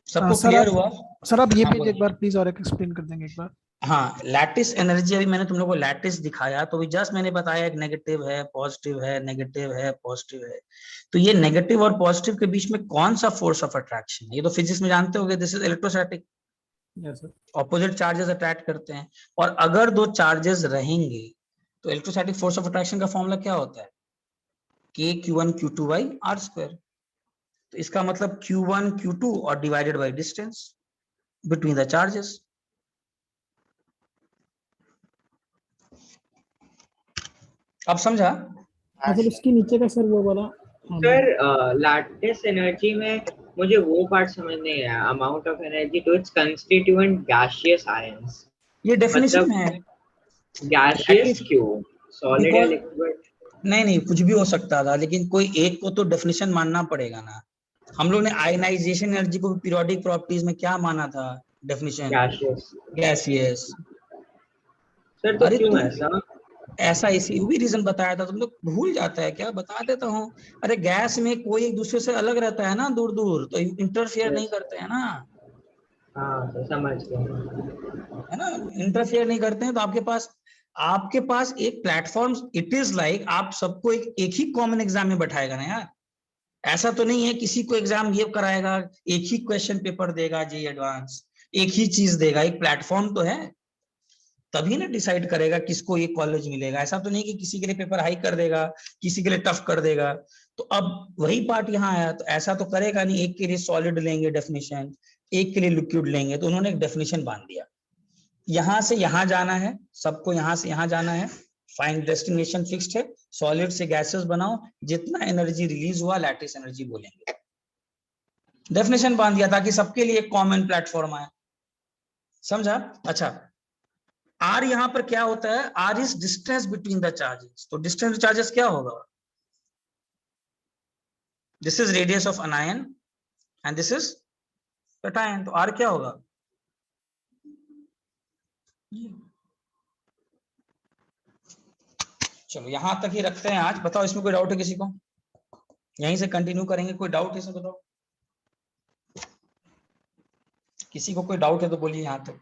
सबको क्लियर हुआ? सर आप ये हाँ, पेज एक बार प्लीज और एक्सप्लेन कर देंगे एक बार? हाँ, लैटिस एनर्जी अभी मैंने तुम लोगों को लैटिस दिखाया, तो जस्ट मैंने बताया एक नेगेटिव है, पॉजिटिव है, नेगेटिव है, पॉजिटिव है। तो ये नेगेटिव और पॉजिटिव के बीच में कौन सा फोर्स ऑफ अट्रैक्शन है, ये तो फिजिक्स में जानते होगे, this is electrostatic. Yes sir. Opposite charges attract करते हैं, और अगर दो चार्जेस रहेंगे तो इलेक्ट्रोस्टैटिक फोर्स ऑफ अट्रैक्शन का फॉर्मूला क्या होता है? K Q1 Q2 by R square. तो इसका मतलब Q1 Q2 और divided by distance between the charges. अब समझा? मतलब इसके नीचे का सर वो वाला सर लैटिस एनर्जी में मुझे वो पार्ट समझ नहीं आया, amount of energy to its constituent gaseous ions. ये डेफिनेशन मतलब है। गैसियस क्यों, सॉलिड या Because- लिक्विड? नहीं नहीं, कुछ भी हो सकता था, लेकिन कोई एक को तो डेफिनेशन मानना पड़ेगा ना। हम लोग ने आयनाइजेशन एनर्जी को पीरियोडिक प्रॉपर्टीज में क्या माना था डेफिनेशन? गैसियस। गैसियस। सर तो अरे क्यों तुम ऐसा? ऐसा इसी भी रीजन बताया था, तुम लोग भूल जाता है क्या? बता देता हूँ। अरे गैस में कोई एक दूसरे से अलग रहता है ना, दूर दूर, तो इंटरफेयर नहीं करते हैं ना, हाँ तो समझ गया। है ना। इंटरफेयर नहीं करते हैं, तो आपके पास एक प्लेटफॉर्म, इट इज लाइक आप सबको एक ही कॉमन एग्जाम में बैठाएगा ना यार। ऐसा तो नहीं है किसी को एग्जाम ये कराएगा, एक ही क्वेश्चन पेपर देगा जी एडवांस, एक ही चीज देगा। एक प्लेटफॉर्म तो है, तभी ना डिसाइड करेगा किसको ये कॉलेज मिलेगा। ऐसा तो नहीं कि किसी के लिए पेपर हाई कर देगा, किसी के लिए टफ कर देगा। तो अब वही पार्ट यहाँ आया, तो ऐसा तो करेगा नहीं, एक के लिए सॉलिड लेंगे डेफिनेशन, एक के लिए लिक्विड लेंगे, तो उन्होंने एक डेफिनेशन बांध दिया। यहाँ से यहाँ जाना है सबको, यहाँ से यहाँ जाना है, फाइन डेस्टिनेशन फिक्स्ड है, सॉलिड से गैसेस बनाओ, जितना एनर्जी रिलीज हुआ लैटिस एनर्जी बोलेंगे। डेफिनेशन बांध दिया ताकि सबके लिए एक कॉमन प्लेटफॉर्म आए। समझा? अच्छा, R यहाँ पर क्या होता है? R is distance between the charges. तो डिस्टेंस चार्जेस क्या होगा? This is radius of अनायन and this is cation. तो R क्या होगा? चलो यहां तक ही रखते हैं आज। बताओ इसमें कोई डाउट है किसी को? यहीं से कंटिन्यू करेंगे। कोई डाउट है इसमें बताओ, किसी को कोई डाउट है तो बोलिए यहाँ तक।